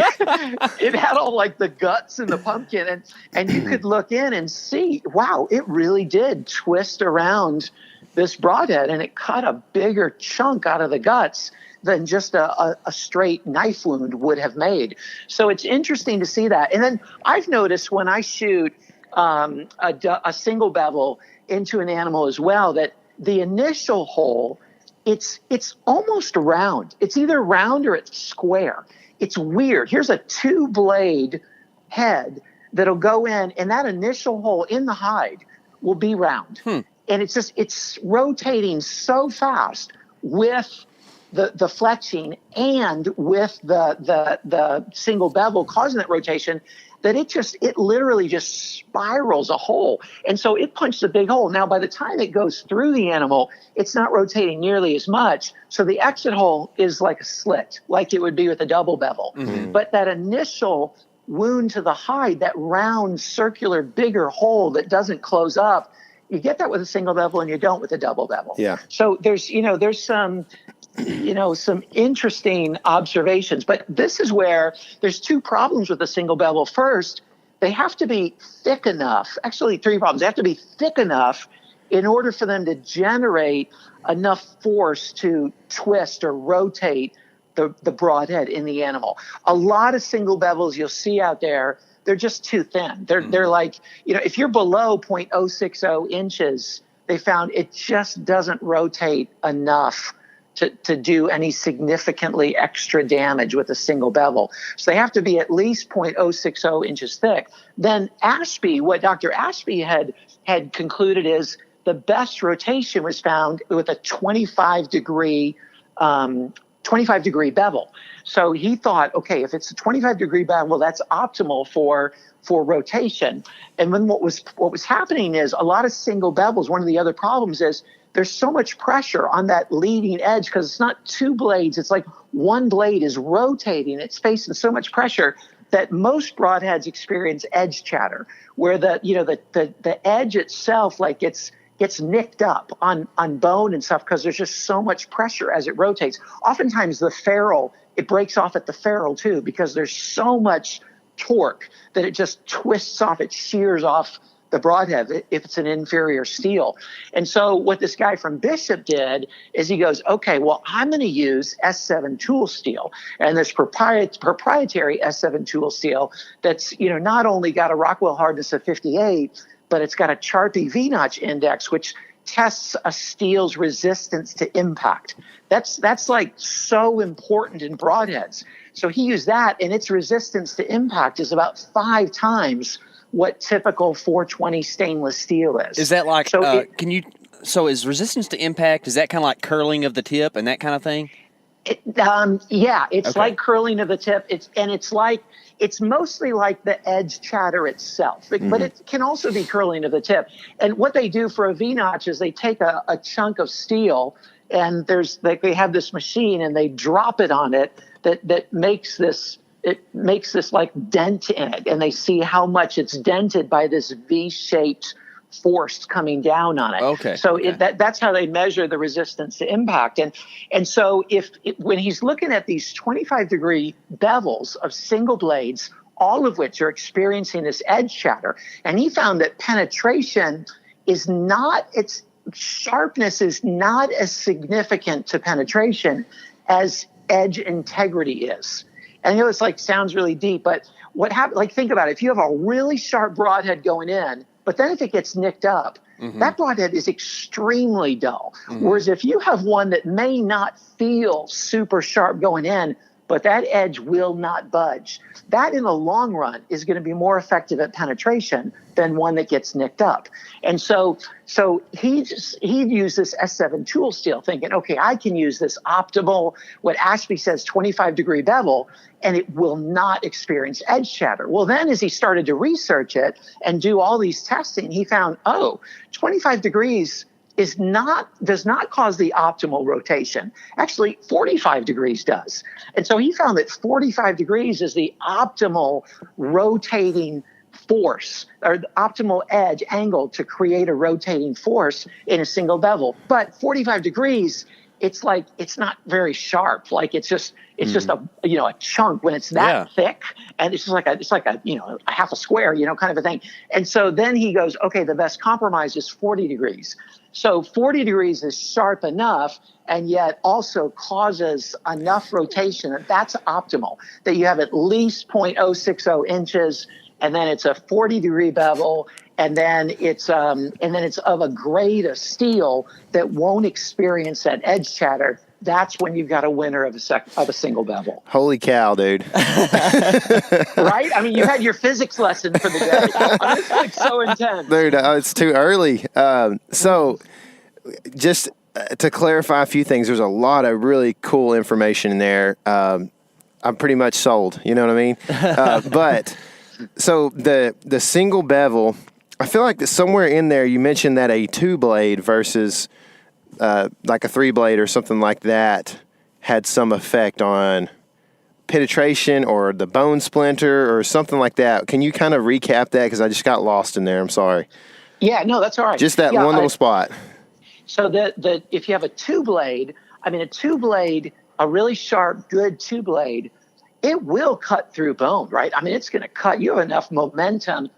it had all like the guts in the pumpkin, and you could look in and see, wow, it really did twist around this broadhead, and it cut a bigger chunk out of the guts than just a straight knife wound would have made. So it's interesting to see that. And then I've noticed when I shoot a single bevel into an animal as well, that the initial hole, it's almost round. It's either round or it's square. It's weird. Here's a 2-blade head that'll go in, and that initial hole in the hide will be round. And it's rotating so fast with the fletching and with the single bevel causing that rotation that it literally just spirals a hole. And so it punched a big hole. Now, by the time it goes through the animal, it's not rotating nearly as much. So the exit hole is like a slit, like it would be with a double bevel. But that initial wound to the hide, that round, circular, bigger hole that doesn't close up, you get that with a single bevel and you don't with a double bevel. Yeah. So there's some interesting observations, but this is where there's two problems with a single bevel. First, they have to be thick enough. Actually, 3 problems. They have to be thick enough in order for them to generate enough force to twist or rotate the broadhead in the animal. A lot of single bevels you'll see out there, they're just too thin. They're like, if you're below 0.060 inches they found it just doesn't rotate enough to do any significantly extra damage with a single bevel. So they have to be at least 0.060 inches thick. Then what Dr. Ashby had concluded is the best rotation was found with a 25 degree bevel. So he thought, okay, if it's a 25 degree bevel, that's optimal for rotation. And then what was happening is a lot of single bevels, one of the other problems is there's so much pressure on that leading edge because it's not two blades. It's like one blade is rotating. It's facing so much pressure that most broadheads experience edge chatter, where the edge itself like gets nicked up on bone and stuff because there's just so much pressure as it rotates. Oftentimes the ferrule, it breaks off at the ferrule too because there's so much torque that it just twists off, it shears off the broadhead if it's an inferior steel. And so what this guy from Bishop did is he goes, okay, well, I'm going to use S7 tool steel, and this proprietary S7 tool steel that's, not only got a Rockwell hardness of 58, but it's got a Charpy V-notch index, which tests a steel's resistance to impact. That's like so important in broadheads. So he used that, and its resistance to impact is about 5 times what typical 420 stainless steel is. Is that like, so is resistance to impact, is that kind of like curling of the tip and that kind of thing? Yeah, it's Okay. like curling of the tip. It's mostly like the edge chatter itself, but it can also be curling of the tip. And what they do for a V-notch is they take a chunk of steel, and they have this machine, and they drop it on it that makes this like dent in it, and they see how much it's dented by this V-shaped force coming down on it. Okay. So that's how they measure the resistance to impact. And so when he's looking at these 25 degree bevels of single blades, all of which are experiencing this edge chatter, and he found that its sharpness is not as significant to penetration as edge integrity is. And it's like sounds really deep, but what happens? Like think about it. If you have a really sharp broadhead going in, but then if it gets nicked up, that broadhead is extremely dull. Whereas if you have one that may not feel super sharp going in, but that edge will not budge, that in the long run is going to be more effective at penetration than one that gets nicked up. And so he used this S7 tool steel thinking, okay, I can use this optimal, what Ashby says, 25 degree bevel, and it will not experience edge chatter. Well, then as he started to research it and do all these testing, he found, 25 degrees does not cause the optimal rotation. Actually, 45 degrees does. And so he found that 45 degrees is the optimal rotating force, or the optimal edge angle to create a rotating force in a single bevel. But 45 degrees, it's not very sharp. Like it's just a chunk when it's that thick, and it's like a half a square, kind of a thing. And so then he goes, okay, the best compromise is 40 degrees. So 40 degrees is sharp enough, and yet also causes enough rotation that's optimal, that you have at least 0.060 inches, and then it's a 40 degree bevel, and then it's of a grade of steel that won't experience that edge chatter. That's when you've got a winner of a single bevel. Holy cow, dude. Right? I mean, you had your physics lesson for the day. It's like so intense. Dude, it's too early. So just to clarify a few things, there's a lot of really cool information in there. I'm pretty much sold. You know what I mean? But so the single bevel, I feel like that somewhere in there you mentioned that a 2-blade versus like a 3-blade or something like that had some effect on penetration or the bone splinter or something like that. Can you kind of recap that? Because I just got lost in there. I'm sorry. Yeah, no, that's all right. Just that one little spot. So if you have a 2-blade, a really sharp, good 2-blade, it will cut through bone, right? I mean, it's going to cut. You have enough momentum,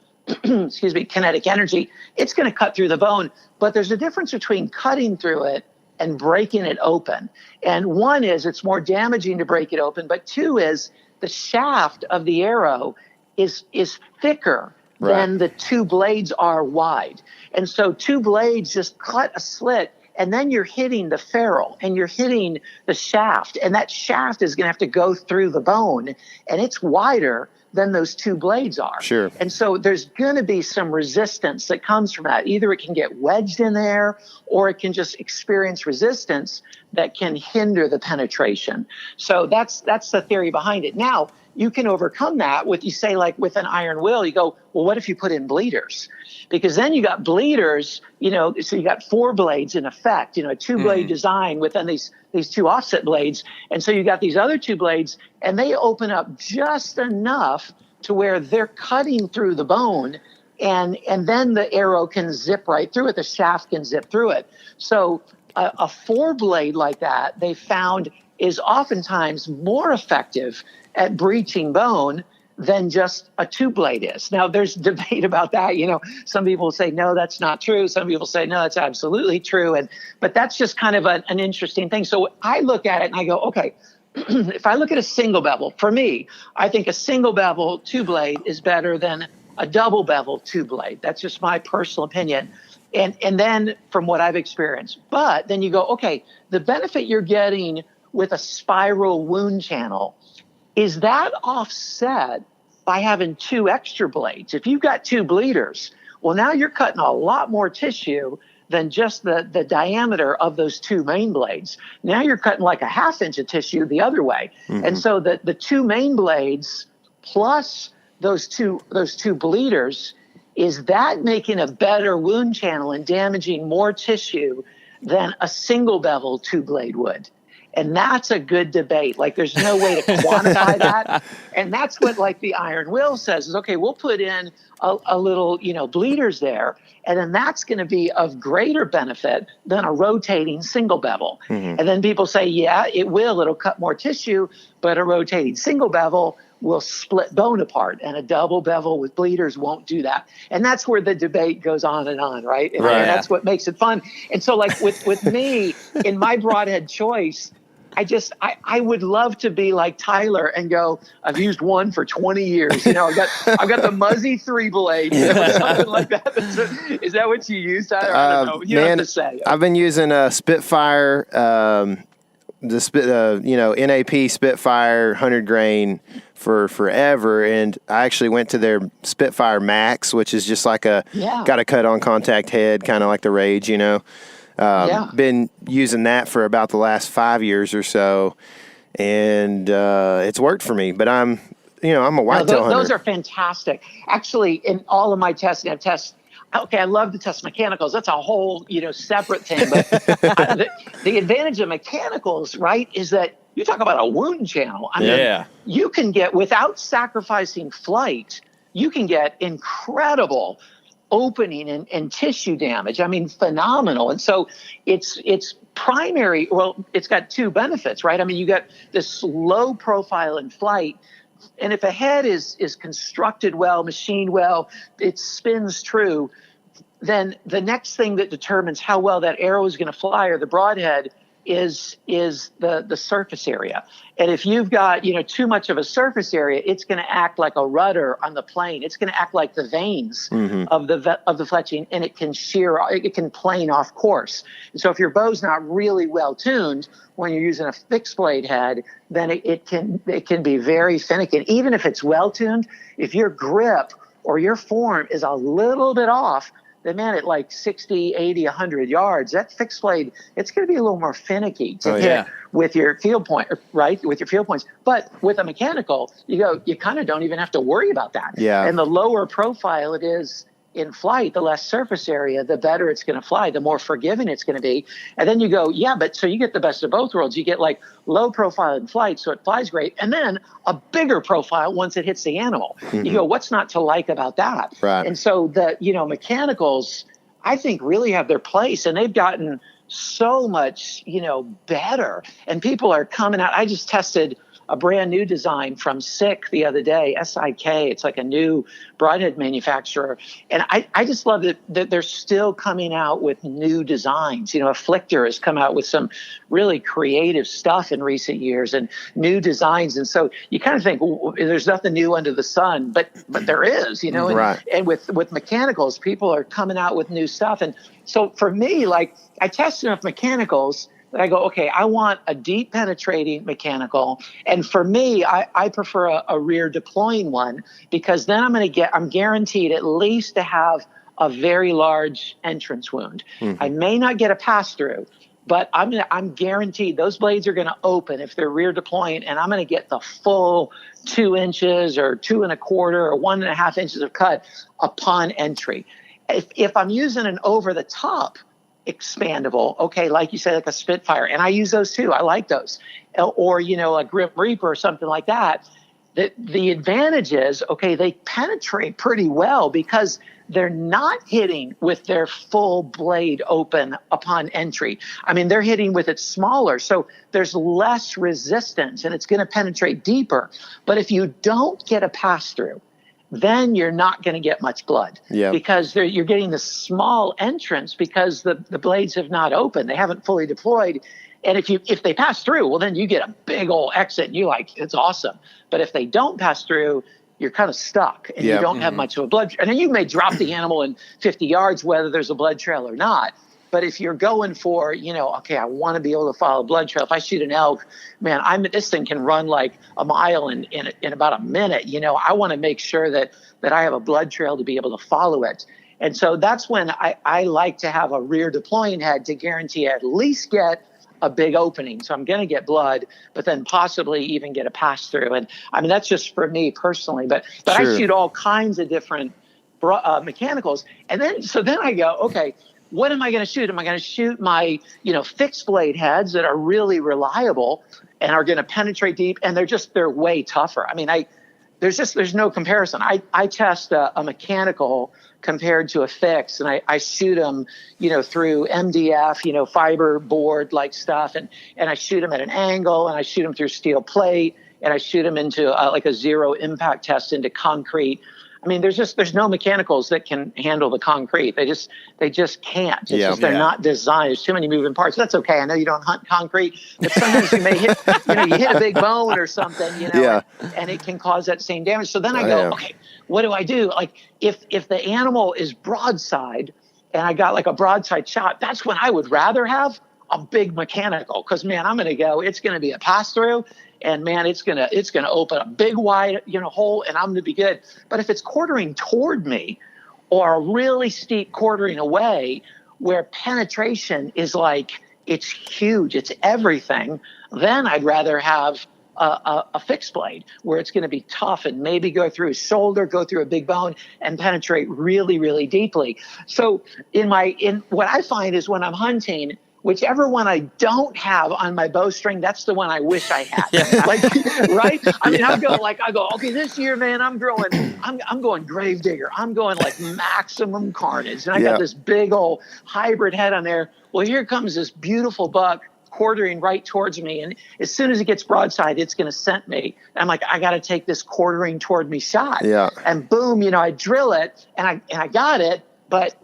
kinetic energy. It's going to cut through the bone. But there's a difference between cutting through it and breaking it open. And one is it's more damaging to break it open. But two is the shaft of the arrow is thicker than the two blades are wide. And so two blades just cut a slit, and then you're hitting the ferrule and you're hitting the shaft, and that shaft is going to have to go through the bone, and it's wider than those two blades are. Sure. And so there's going to be some resistance that comes from that. Either it can get wedged in there, or it can just experience resistance that can hinder the penetration. So that's the theory behind it. Now, you can overcome that with, you say, like with an iron will, you go, well, what if you put in bleeders? Because then you got bleeders, so you got four blades in effect, a two-blade design with then these two offset blades. And so you got these other two blades, and they open up just enough to where they're cutting through the bone, and then the arrow can zip right through it. The shaft can zip through it. So a four-blade like that, they found, is oftentimes more effective at breaching bone than just a two-blade is. Now, there's debate about that. Some people say, no, that's not true. Some people say, no, that's absolutely true. But that's just kind of an interesting thing. So I look at it and I go, okay, if I look at a single bevel, for me, I think a single bevel two-blade is better than a double bevel two-blade. That's just my personal opinion. And then from what I've experienced. But then you go, okay, the benefit you're getting with a spiral wound channel, is that offset by having two extra blades? If you've got two bleeders, well, now you're cutting a lot more tissue than just the diameter of those two main blades. Now you're cutting like a half inch of tissue the other way. And so the two main blades plus those two bleeders, is that making a better wound channel and damaging more tissue than a single bevel two blade would? And that's a good debate. Like, there's no way to quantify that. And that's what, like, the iron will says is, okay, we'll put in a little, bleeders there. And then that's going to be of greater benefit than a rotating single bevel. And then people say, yeah, it will. It'll cut more tissue. But a rotating single bevel will split bone apart. And a double bevel with bleeders won't do that. And that's where the debate goes on, right? And that's what makes it fun. And so, like, with me, in my broadhead choice, I would love to be like Tyler and go, I've used one for 20 years. I've got the Muzzy 3-blade, something like that. Is that what you use, Tyler? I don't know. You don't have to say. I've been using a Spitfire, NAP Spitfire 100 grain for forever. And I actually went to their Spitfire Max, which is just like got a cut on contact head, kind of like the Rage, Been using that for about the last 5 years or so, and it's worked for me. But I'm a whitetail hunter. Those are fantastic. Actually, in all of my testing, I've tested. Okay, I love to test mechanicals. That's a whole separate thing. But the advantage of mechanicals, right, is that you talk about a wound channel. I mean, you can get, without sacrificing flight, you can get incredible opening and tissue damage. I mean, phenomenal. And so it's primary. Well, it's got two benefits, right? I mean, you got this low profile in flight. And if a head is constructed well, machined well, it spins true, then the next thing that determines how well that arrow is going to fly, or the broadhead, is the surface area. And if you've got too much of a surface area, it's going to act like a rudder on the plane. It's going to act like the vanes of the fletching, and it can plane off course. And so if your bow's not really well tuned when you're using a fixed blade head, then it can be very finicky. And even if it's well tuned, if your grip or your form is a little bit off, then, man, at like 60, 80, 100 yards, that fixed blade, it's going to be a little more finicky to hit with your field point, right? With your field points. But with a mechanical, you kind of don't even have to worry about that. Yeah. And the lower profile it is in flight, the less surface area, the better it's going to fly, the more forgiving it's going to be. And then you go, but so you get the best of both worlds. You get like low profile in flight, so it flies great, and then a bigger profile once it hits the animal. You go, what's not to like about that? Right. And so the mechanicals, I think, really have their place, and they've gotten so much better. And people are coming out. I just tested a brand new design from SIK the other day, SIK. It's like a new broadhead manufacturer. And I just love that they're still coming out with new designs. Afflictor has come out with some really creative stuff in recent years and new designs. And so you kind of think, well, there's nothing new under the sun, but there is, Right. And with mechanicals, people are coming out with new stuff. And so for me, like, I test enough mechanicals that I go, okay, I want a deep penetrating mechanical. And for me, I prefer a rear deploying one, because then I'm guaranteed at least to have a very large entrance wound. Mm-hmm. I may not get a pass through, but I'm guaranteed those blades are going to open if they're rear deploying, and I'm going to get the full 2 inches or 2 1/4 or 1.5 inches of cut upon entry. If I'm using an over the top expandable, okay, like you said, like a Spitfire, and I use those too. I like those, or a Grim Reaper or something like that. The advantage is, okay, they penetrate pretty well because they're not hitting with their full blade open upon entry. I mean, they're hitting with it smaller, so there's less resistance, and it's going to penetrate deeper. But if you don't get a pass through, then you're not going to get much blood, because you're getting the small entrance because the blades have not opened. They haven't fully deployed. And if they pass through, well, then you get a big old exit and it's awesome. But if they don't pass through, you're kind of stuck and you don't have much of a blood. And then you may drop the animal in 50 yards, whether there's a blood trail or not. But if you're going for, okay, I want to be able to follow a blood trail. If I shoot an elk, man, this thing can run like a mile in about a minute. I want to make sure that I have a blood trail to be able to follow it. And so that's when I like to have a rear deploying head to guarantee I at least get a big opening. So I'm going to get blood, but then possibly even get a pass through. And I mean, that's just for me personally, but sure. I shoot all kinds of different mechanicals. And then I go, okay, what am I going to shoot? Am I going to shoot my, fixed blade heads that are really reliable and are going to penetrate deep? And they're way tougher. I mean, there's no comparison. I test a mechanical compared to a fixed, and I shoot them, through MDF, fiber board like stuff. And I shoot them at an angle, and I shoot them through steel plate, and I shoot them into like a zero impact test into concrete. I mean, there's no mechanicals that can handle the concrete. They just can't. They're not designed. There's too many moving parts. That's okay. I know you don't hunt concrete, but sometimes you may hit, you hit a big bone or something, and it can cause that same damage. So then I go, okay, what do I do? Like if the animal is broadside and I got like a broadside shot, that's when I would rather have a big mechanical, because man, I'm going to go, it's going to be a pass through. And man, it's gonna open a big wide hole, and I'm gonna be good. But if it's quartering toward me, or a really steep quartering away, where penetration is like it's huge, it's everything, then I'd rather have a fixed blade where it's going to be tough and maybe go through a shoulder, go through a big bone, and penetrate really, really deeply. So in what I find is when I'm hunting, whichever one I don't have on my bowstring, that's the one I wish I had. Right? I mean, I go, okay, this year, man, I'm going Gravedigger. I'm going like maximum carnage. And I got this big old hybrid head on there. Well, here comes this beautiful buck quartering right towards me. And as soon as it gets broadside, it's going to scent me. And I'm like, I got to take this quartering toward me shot. Yeah. And boom, I drill it and I got it. But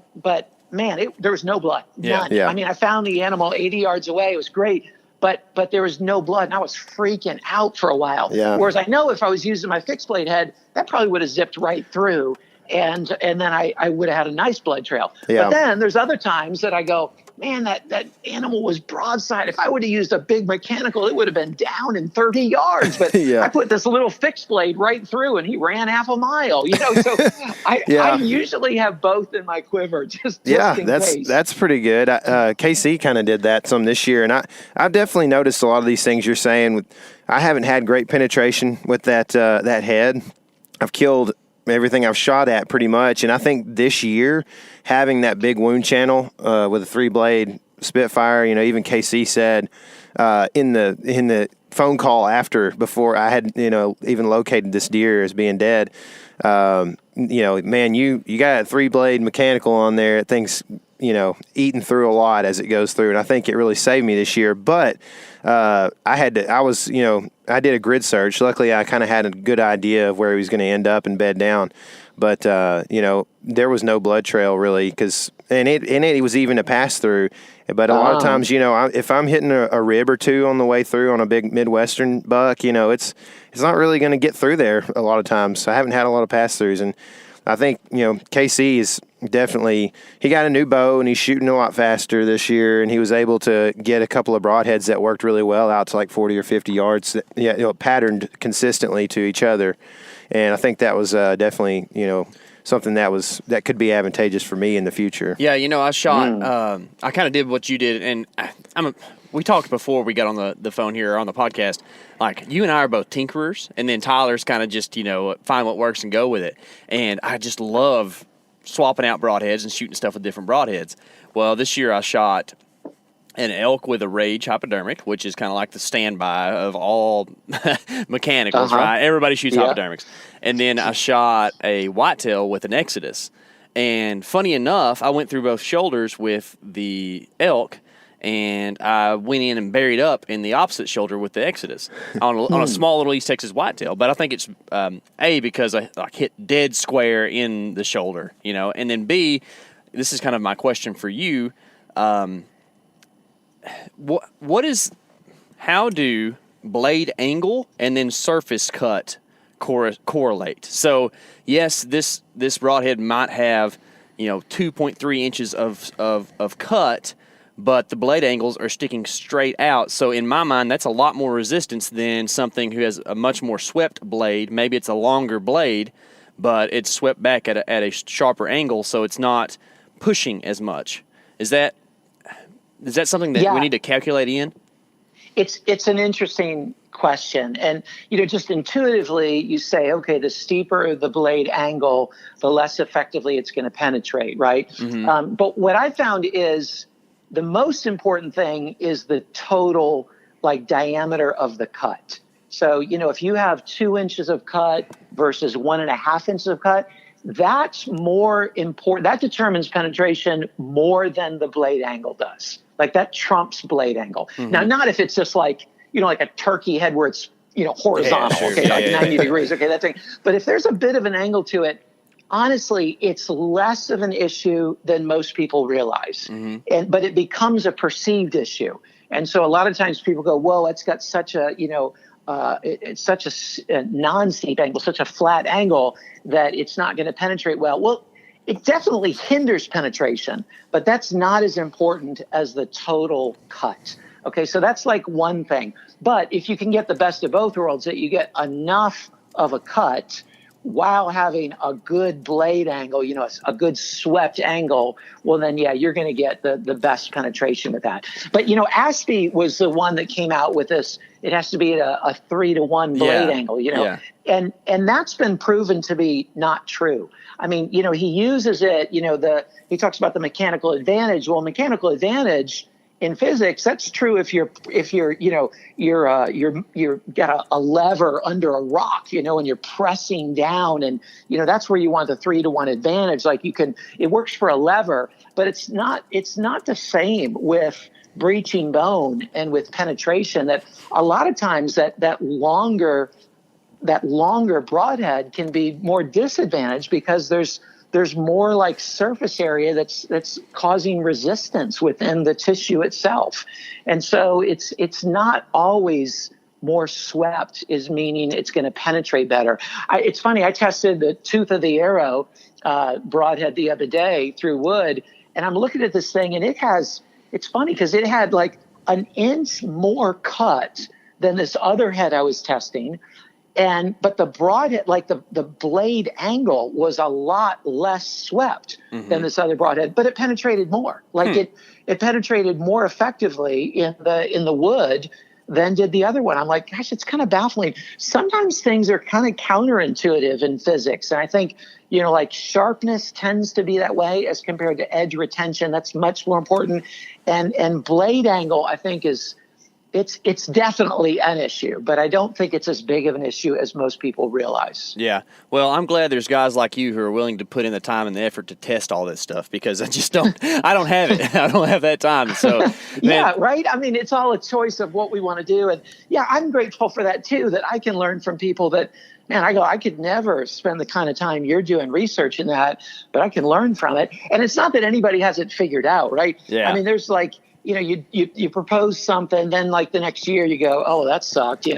man, there was no blood. None. Yeah. I mean, I found the animal 80 yards away. It was great, but there was no blood, and I was freaking out for a while. Yeah. Whereas I know if I was using my fixed blade head, that probably would have zipped right through, and then I would have had a nice blood trail. Yeah. But then there's other times that I go, man, that animal was broadside. If I would have used a big mechanical, it would have been down in 30 yards. But I put this little fixed blade right through, and he ran half a mile. So I usually have both in my quiver, just in case. That's pretty good. KC kind of did that some this year, and I've definitely noticed a lot of these things you're saying. I haven't had great penetration with that head. I've killed everything I've shot at pretty much, and I think this year having that big wound channel with a 3-blade Spitfire, even KC said in the phone call before I had even located this deer as being dead, man, you got a 3-blade mechanical on there. That thing's eating through a lot as it goes through. And I think it really saved me this year. But I did a grid search. Luckily, I kind of had a good idea of where he was going to end up and bed down. But, there was no blood trail really and it was even a pass through. But a lot of times, if I'm hitting a rib or two on the way through on a big Midwestern buck, it's not really going to get through there a lot of times. So I haven't had a lot of pass throughs. And I think, KC is definitely, he got a new bow and he's shooting a lot faster this year. And he was able to get a couple of broadheads that worked really well out to like 40 or 50 yards, patterned consistently to each other. And I think that was definitely, something that could be advantageous for me in the future. Yeah, I shot. I kind of did what you did, and we talked before we got on the phone here on the podcast. Like, you and I are both tinkerers, and then Tyler's kind of just find what works and go with it. And I just love swapping out broadheads and shooting stuff with different broadheads. Well, this year I shot an elk with a Rage hypodermic, which is kind of like the standby of all mechanicals, right? Everybody shoots hypodermics. And then I shot a whitetail with an Exodus. And funny enough, I went through both shoulders with the elk, and I went in and buried up in the opposite shoulder with the Exodus on a small little East Texas whitetail. But I think it's, because I hit dead square in the shoulder, and then B, this is kind of my question for you. How do blade angle and then surface cut correlate? So yes, this broadhead might have 2.3 inches of cut, but the blade angles are sticking straight out. So in my mind, that's a lot more resistance than something who has a much more swept blade. Maybe it's a longer blade, but it's swept back at a sharper angle, so it's not pushing as much. Is that something that we need to calculate in? It's an interesting question. And, just intuitively you say, okay, the steeper the blade angle, the less effectively it's going to penetrate, right? Mm-hmm. But what I found is the most important thing is the total diameter of the cut. So, if you have 2 inches of cut versus 1.5 inches of cut, that's more important. That determines penetration more than the blade angle does. That trumps blade angle. Mm-hmm. Now, not if it's just like a turkey head where it's, horizontal, sure. Okay, 90 degrees, okay, that thing. But if there's a bit of an angle to it, honestly, it's less of an issue than most people realize. Mm-hmm. But it becomes a perceived issue. And so a lot of times people go, whoa, it's got such a, it's such a non-steep angle, such a flat angle that it's not going to penetrate well. Well, it definitely hinders penetration, but that's not as important as the total cut. Okay, so that's one thing. But if you can get the best of both worlds, that you get enough of a cut while having a good blade angle, a good swept angle, well then, you're going to get the best penetration with that. But, Aspie was the one that came out with this. It has to be at a 3-to-1 blade angle, and that's been proven to be not true. I mean, he uses it, he talks about the mechanical advantage. Well, mechanical advantage in physics, that's true if you're got a lever under a rock, and you're pressing down, and that's where you want the 3-to-1 advantage. It works for a lever, but it's not the same with breaching bone and with penetration. That a lot of times that longer broadhead can be more disadvantaged because there's more surface area that's causing resistance within the tissue itself. And so it's not always more swept is meaning it's going to penetrate better. It's funny, I tested the tooth of the arrow broadhead the other day through wood, and I'm looking at this thing, and it's funny because it had 1 inch more cut than this other head I was testing. But the broadhead, the blade angle was a lot less swept than this other broadhead, but it penetrated more. It penetrated more effectively in the wood than did the other one. I'm like, gosh, it's kind of baffling. Sometimes things are kind of counterintuitive in physics. And I think, sharpness tends to be that way as compared to edge retention. That's much more important. And blade angle, I think, is it's definitely an issue, but I don't think it's as big of an issue as most people realize. Yeah. Well, I'm glad there's guys like you who are willing to put in the time and the effort to test all this stuff, because I don't have it. I don't have that time. So, yeah, right. I mean, it's all a choice of what we want to do. And yeah, I'm grateful for that too, that I can learn from people that, man, I could never spend the kind of time you're doing researching that, but I can learn from it. And it's not that anybody has it figured out, right? Yeah. I mean, there's like, you propose something, then like the next year you go, oh, that sucked.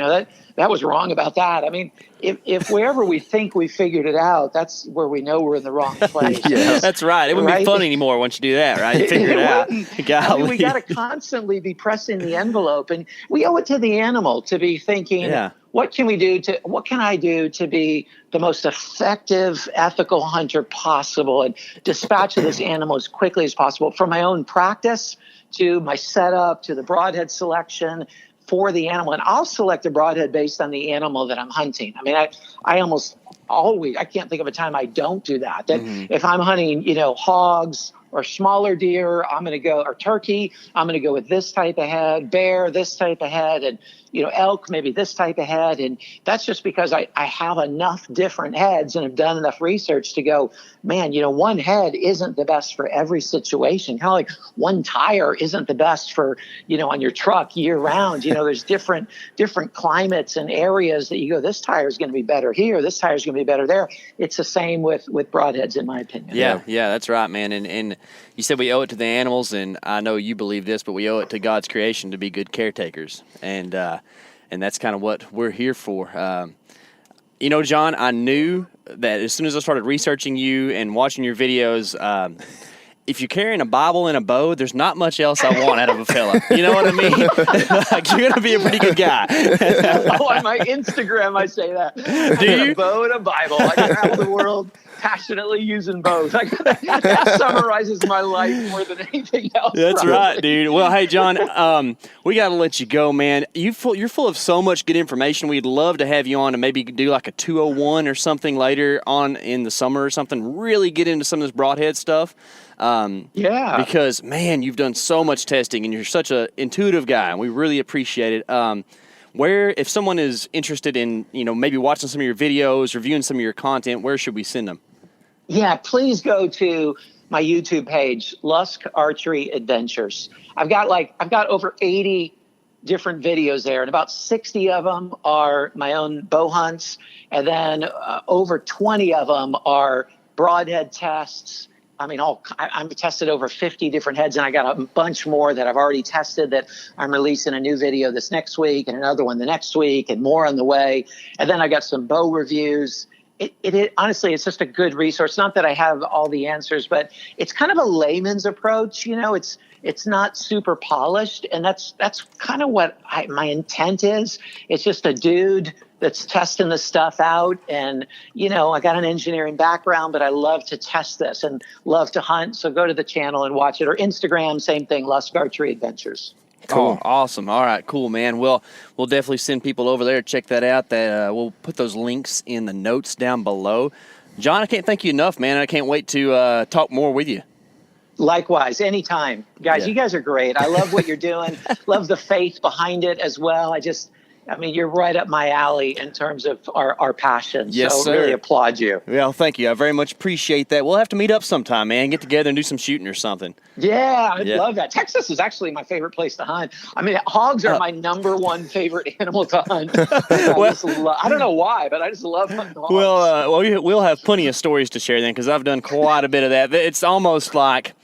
That was wrong about that. I mean, if wherever we think we figured it out, that's where we know we're in the wrong place. Yes. That's right. It wouldn't be fun anymore once you do that, right? You figure it out. I mean, we got to constantly be pressing the envelope, and we owe it to the animal to be thinking, what can I do to be the most effective, ethical hunter possible, and dispatch this animal as quickly as possible, from my own practice to my setup to the broadhead selection for the animal. And I'll select a broadhead based on the animal that I'm hunting. I mean, I almost always, I can't think of a time I don't do that. If I'm hunting, hogs or smaller deer, I'm going to go, or turkey, I'm going to go with this type of head, bear, this type of head, and elk, maybe this type of head. And that's just because I have enough different heads and have done enough research to go, man, one head isn't the best for every situation. Kind of like one tire isn't the best for, on your truck year round. There's different climates and areas that you go, this tire is going to be better here, this tire is going to be better there. It's the same with broadheads, in my opinion. Yeah, that's right, man. And you said we owe it to the animals, and I know you believe this, but we owe it to God's creation to be good caretakers. And that's kind of what we're here for. John, I knew that as soon as I started researching you and watching your videos, if you're carrying a Bible and a bow, there's not much else I want out of a fella. You know what I mean? Like, you're going to be a pretty good guy. On my Instagram, I say that. Do you? A bow and a Bible. I travel the world passionately using both. That summarizes my life more than anything else. That's probably. right, dude. Well, hey, John, we got to let you go, man. You're full of so much good information. We'd love to have you on and maybe do like a 201 or something later on in the summer or something. Really get into some of this broadhead stuff. Because, man, you've done so much testing and you're such an intuitive guy, and we really appreciate it. If someone is interested in, maybe watching some of your videos, reviewing some of your content, where should we send them? Yeah, please go to my YouTube page, Lusk Archery Adventures. I've got over 80 different videos there, and about 60 of them are my own bow hunts, and then over 20 of them are broadhead tests. I mean, I've tested over 50 different heads, and I got a bunch more that I've already tested that I'm releasing a new video this next week and another one the next week and more on the way. And then I got some bow reviews. It honestly, it's just a good resource. Not that I have all the answers, but it's kind of a layman's approach. It's not super polished, and that's kind of what my intent is. It's just a dude that's testing this stuff out, and I got an engineering background, but I love to test this and love to hunt. So go to the channel and watch it, or Instagram, same thing, Lusk Archery Adventures. Cool. Oh, awesome. All right, cool, man. Well, we'll definitely send people over there to check that out. We'll put those links in the notes down below. John, I can't thank you enough, man. I can't wait to talk more with you. Likewise, anytime. Guys, You guys are great. I love what you're doing. Love the faith behind it as well. You're right up my alley in terms of our passion. Yes, so sir. Really applaud you. Well, thank you. I very much appreciate that. We'll have to meet up sometime, man. Get together and do some shooting or something. Yeah, I'd love that. Texas is actually my favorite place to hunt. I mean, hogs are my number one favorite animal to hunt. I don't know why, but I just love hunting hogs. Well, we'll have plenty of stories to share then, because I've done quite a bit of that. It's almost like,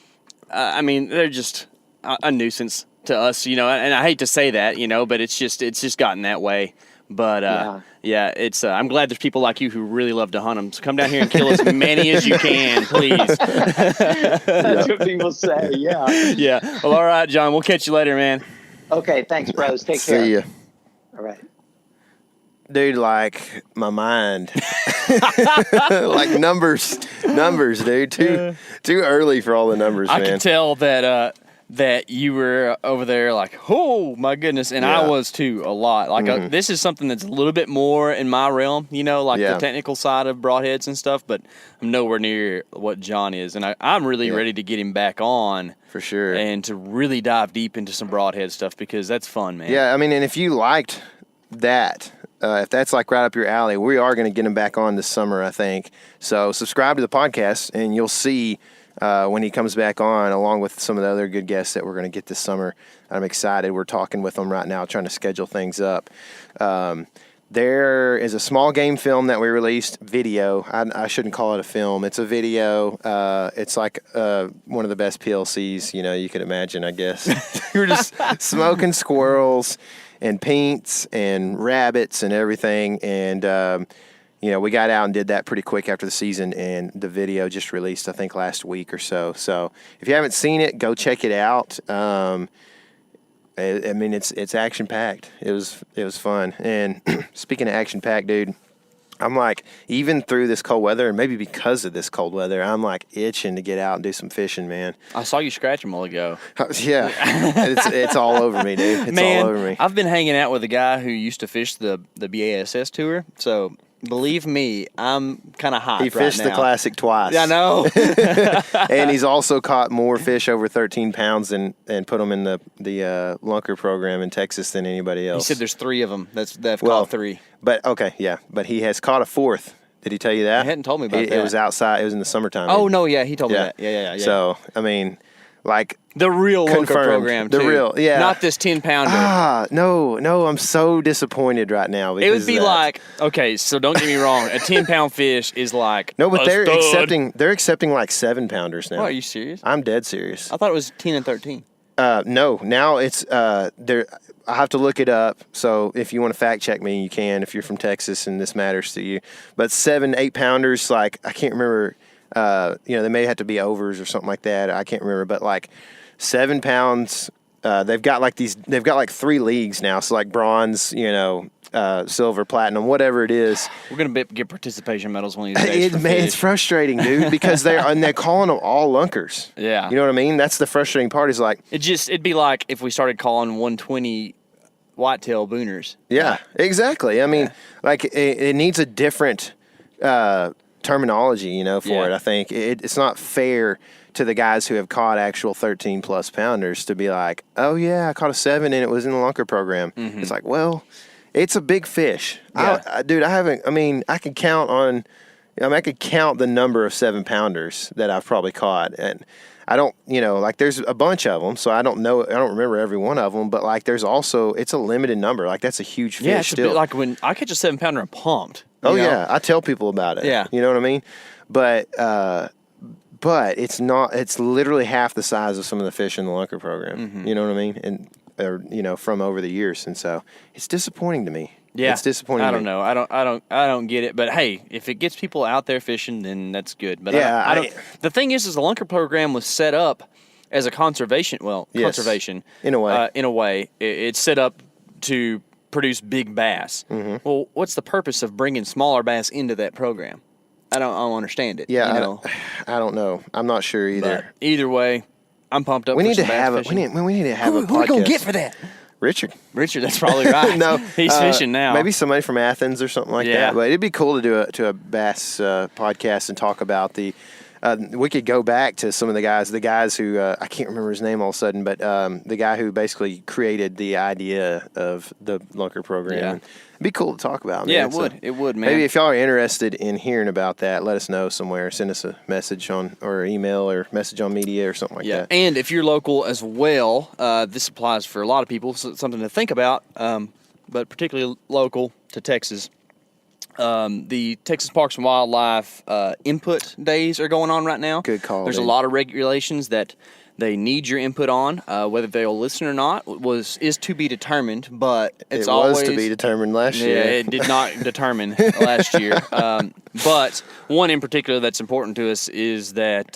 they're just a nuisance to us, and I hate to say that, but it's just gotten that way. But it's I'm glad there's people like you who really love to hunt them. So come down here and kill as many as you can, please. That's what people say. Yeah. Yeah. Well, all right, John. We'll catch you later, man. Okay. Thanks, bros. Take care. See ya. All right. Dude, like my mind, like numbers, dude. Too early for all the numbers, man. I can tell that that you were over there like, oh my goodness, and I was too a lot. Like this is something that's a little bit more in my realm, like the technical side of broadheads and stuff. But I'm nowhere near what John is, and I'm really ready to get him back on for sure, and to really dive deep into some broadhead stuff because that's fun, man. Yeah, I mean, and if you liked that. If that's like right up your alley, we are going to get him back on this summer, I think. So subscribe to the podcast, and you'll see when he comes back on, along with some of the other good guests that we're going to get this summer. I'm excited. We're talking with them right now, trying to schedule things up. There is a small game film that we released, video. I shouldn't call it a film. It's a video. It's like one of the best PLCs, you could imagine, I guess. We're just smoking squirrels and paints and rabbits and everything. And, we got out and did that pretty quick after the season, and the video just released, I think, last week or so. So if you haven't seen it, go check it out. I mean, it's action-packed. It was fun. And speaking of action-packed, dude, I'm like, even through this cold weather, and maybe because of this cold weather, I'm like itching to get out and do some fishing, man. I saw you scratch them a while ago. Yeah, it's all over me, dude. It's all over me. I've been hanging out with a guy who used to fish the BASS tour, so believe me, I'm kind of hot. He fished the Classic twice. Yeah, I know. And he's also caught more fish over 13 pounds and put them in the lunker program in Texas than anybody else. He said there's 3 of them that've caught 3. But okay, yeah, but he has caught a 4th. Did he tell you that? He hadn't told me about that. It was outside. It was in the summertime. Oh no, yeah, he told me that. Yeah. So I mean, like the real lunker program, too. The real, yeah, not this 10-pounder. No, I'm so disappointed right now. It would be like, okay, so don't get me wrong, a 10-pound fish is like no, but they're accepting like 7-pounders now. What, are you serious? I'm dead serious. I thought it was 10 and 13. No, now it's there. I have to look it up. So if you want to fact check me, you can. If you're from Texas and this matters to you, but 7-8 pounders, like I can't remember. They may have to be overs or something like that. I can't remember, but like 7 pounds. They've got like 3 leagues now. So like bronze, silver, platinum, whatever it is. We're gonna get participation medals one of these days. It's frustrating, dude, because they're calling them all lunkers. Yeah, you know what I mean. That's the frustrating part. Is like it'd be like if we started calling 120 whitetail booners. Yeah, exactly. I mean, like it needs a different terminology, for it. I think it's not fair to the guys who have caught actual 13-plus pounders to be like, oh yeah, I caught a 7 and it was in the lunker program. Mm-hmm. It's like, well, it's a big fish. Yeah. I could count the number of 7-pounders that I've probably caught, and I don't, there's a bunch of them, so I don't remember every one of them, but like there's also, it's a limited number. Like that's a huge fish. Yeah, it's still. A bit like when I catch a 7-pounder, I'm pumped. Oh yeah, I tell people about it. Yeah, you know what I mean. But it's not. It's literally half the size of some of the fish in the lunker program. Mm-hmm. You know what I mean, and from over the years, and so it's disappointing to me. Yeah, it's disappointing. I don't know. I don't get it. But hey, if it gets people out there fishing, then that's good. But yeah, I don't. The thing is the lunker program was set up as a conservation. Well, yes, conservation in a way. In a way, it's set up to produce big bass. Mm-hmm. Well, what's the purpose of bringing smaller bass into that program? I don't understand it. Yeah, I don't know. I'm not sure either. But either way, I'm pumped up. We need to have a. We need to have a podcast. Who are we gonna get for that? Richard, that's probably right. No, he's fishing now. Maybe somebody from Athens or something like that. But it'd be cool to do a bass podcast and talk about the. We could go back to some of the guys who I can't remember his name all of a sudden, but the guy who basically created the idea of the lunker program. Yeah. It'd be cool to talk about. Man. Yeah, it would, man. Maybe if y'all are interested in hearing about that, let us know somewhere. Send us a message or email or message on media or something like that. And if you're local as well, this applies for a lot of people, so it's something to think about, but particularly local to Texas. The Texas Parks and Wildlife input days are going on right now. Good call. There's a lot of regulations that they need your input on. Whether they'll listen or not is to be determined, but it was to be determined last year. Yeah, it did not determine last year. But one in particular that's important to us is that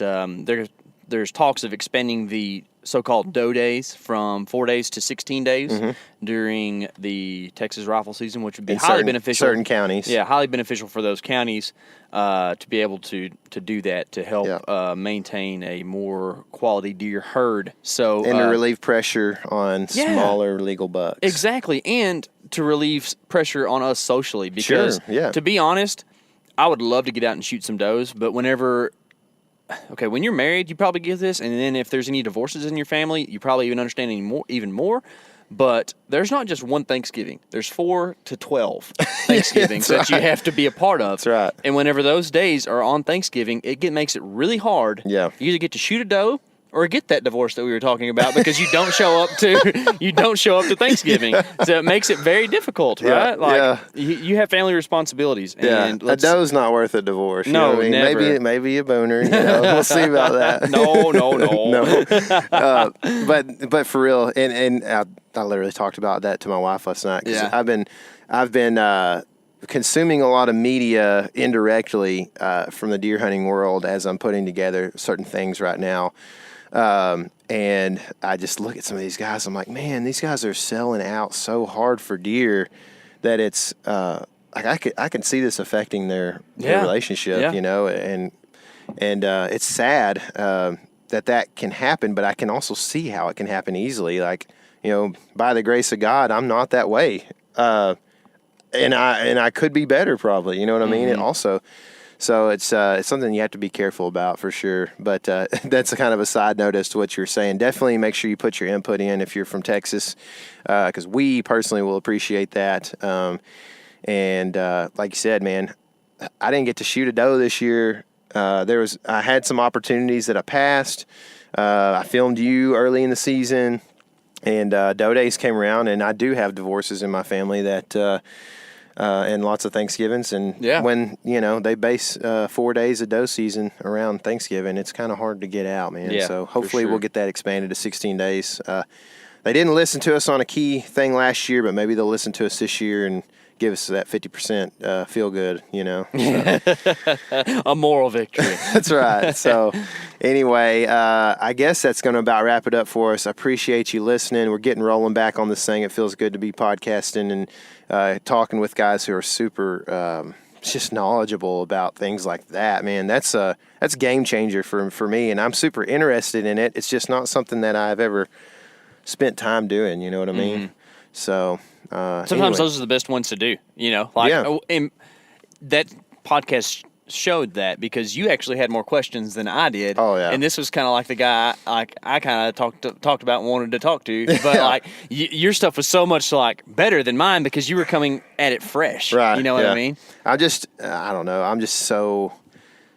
there's talks of expanding the so-called doe days from 4 days to 16 days during the Texas rifle season, which would be highly beneficial. Certain counties. Yeah, highly beneficial for those counties to be able to do that to help maintain a more quality deer herd. So and to relieve pressure on smaller legal bucks. Exactly, and to relieve pressure on us socially. Because, to be honest, I would love to get out and shoot some does, but when you're married, you probably get this, and then if there's any divorces in your family, you probably even understand even more. But there's not just one Thanksgiving. There's 4 to 12 Thanksgivings that you have to be a part of. That's right. And whenever those days are on Thanksgiving, makes it really hard. Yeah. You either get to shoot a doe or get that divorce that we were talking about because you don't show up to Thanksgiving. So it makes it very difficult, right? You have family responsibilities. Yeah, And a doe's not worth a divorce. You No, know what I mean? never. Maybe a booner. We'll see about that. No. But for real, and I literally talked about that to my wife last night. 'Cause I've been consuming a lot of media indirectly from the deer hunting world as I'm putting together certain things right now. And I just look at some of these guys. I'm like, man, these guys are selling out so hard for deer that it's I can see this affecting their relationship, and it's sad that can happen, but I can also see how it can happen easily. Like, by the grace of God, I'm not that way, and I could be better probably. You know what I mean? And also. So it's something you have to be careful about for sure. But that's a kind of a side note as to what you're saying. Definitely make sure you put your input in if you're from Texas, because we personally will appreciate that. And like you said, man, I didn't get to shoot a doe this year. I had some opportunities that I passed. I filmed you early in the season, and doe days came around, and I do have divorces in my family that. And lots of Thanksgivings, and when they base 4 days of doe season around Thanksgiving, it's kind of hard to get out, man. So hopefully we'll get that expanded to 16 days. They didn't listen to us on a key thing last year, but maybe they'll listen to us this year and give us that 50% feel good, So. A moral victory. That's right. So anyway, I guess that's going to about wrap it up for us. I appreciate you listening. We're getting rolling back on this thing. It feels good to be podcasting and talking with guys who are super just knowledgeable about things like that, man. That's a game changer for me, and I'm super interested in it. It's just not something that I've ever spent time doing, you know what I mean? So sometimes those are the best ones to do, and that podcast showed that because you actually had more questions than I did. Oh yeah. And this was kind of like the guy I kind of talked about and wanted to talk to, but your stuff was so much better than mine because you were coming at it fresh. Right. You know what I mean? I don't know. I'm just so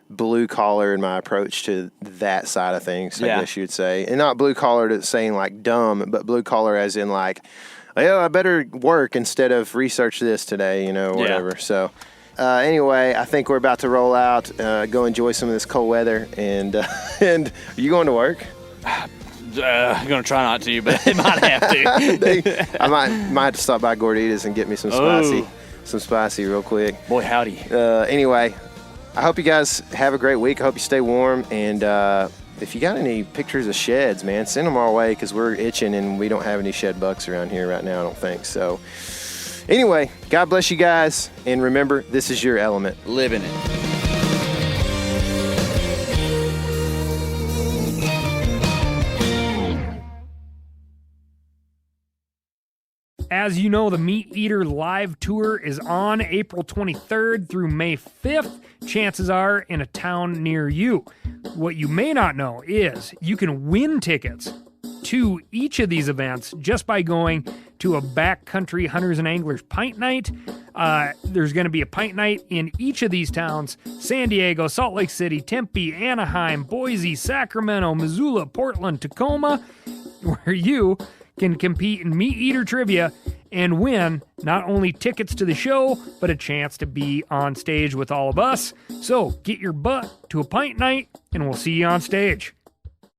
blue collar in my approach to that side of things, I guess you'd say. And not blue collar to saying dumb, but blue collar as in I better work instead of research this today, whatever. Yeah. So anyway, I think we're about to roll out, go enjoy some of this cold weather, and are you going to work? I'm going to try not to, but I might have to. I might have to stop by Gordita's and get me some spicy real quick. Boy, howdy. Anyway, I hope you guys have a great week. I hope you stay warm, and if you got any pictures of sheds, man, send them our way because we're itching and we don't have any shed bucks around here right now, I don't think. So anyway, God bless you guys. And remember, this is your element. Live in it. As you know, the Meat Eater Live Tour is on April 23rd through May 5th. Chances are in a town near you. What you may not know is you can win tickets to each of these events just by going to a backcountry hunters and anglers pint night. There's going to be a pint night in each of these towns: San Diego, Salt Lake City, Tempe, Anaheim, Boise, Sacramento, Missoula, Portland, Tacoma, where you can compete in Meat Eater trivia and win not only tickets to the show, but a chance to be on stage with all of us. So get your butt to a pint night, and we'll see you on stage.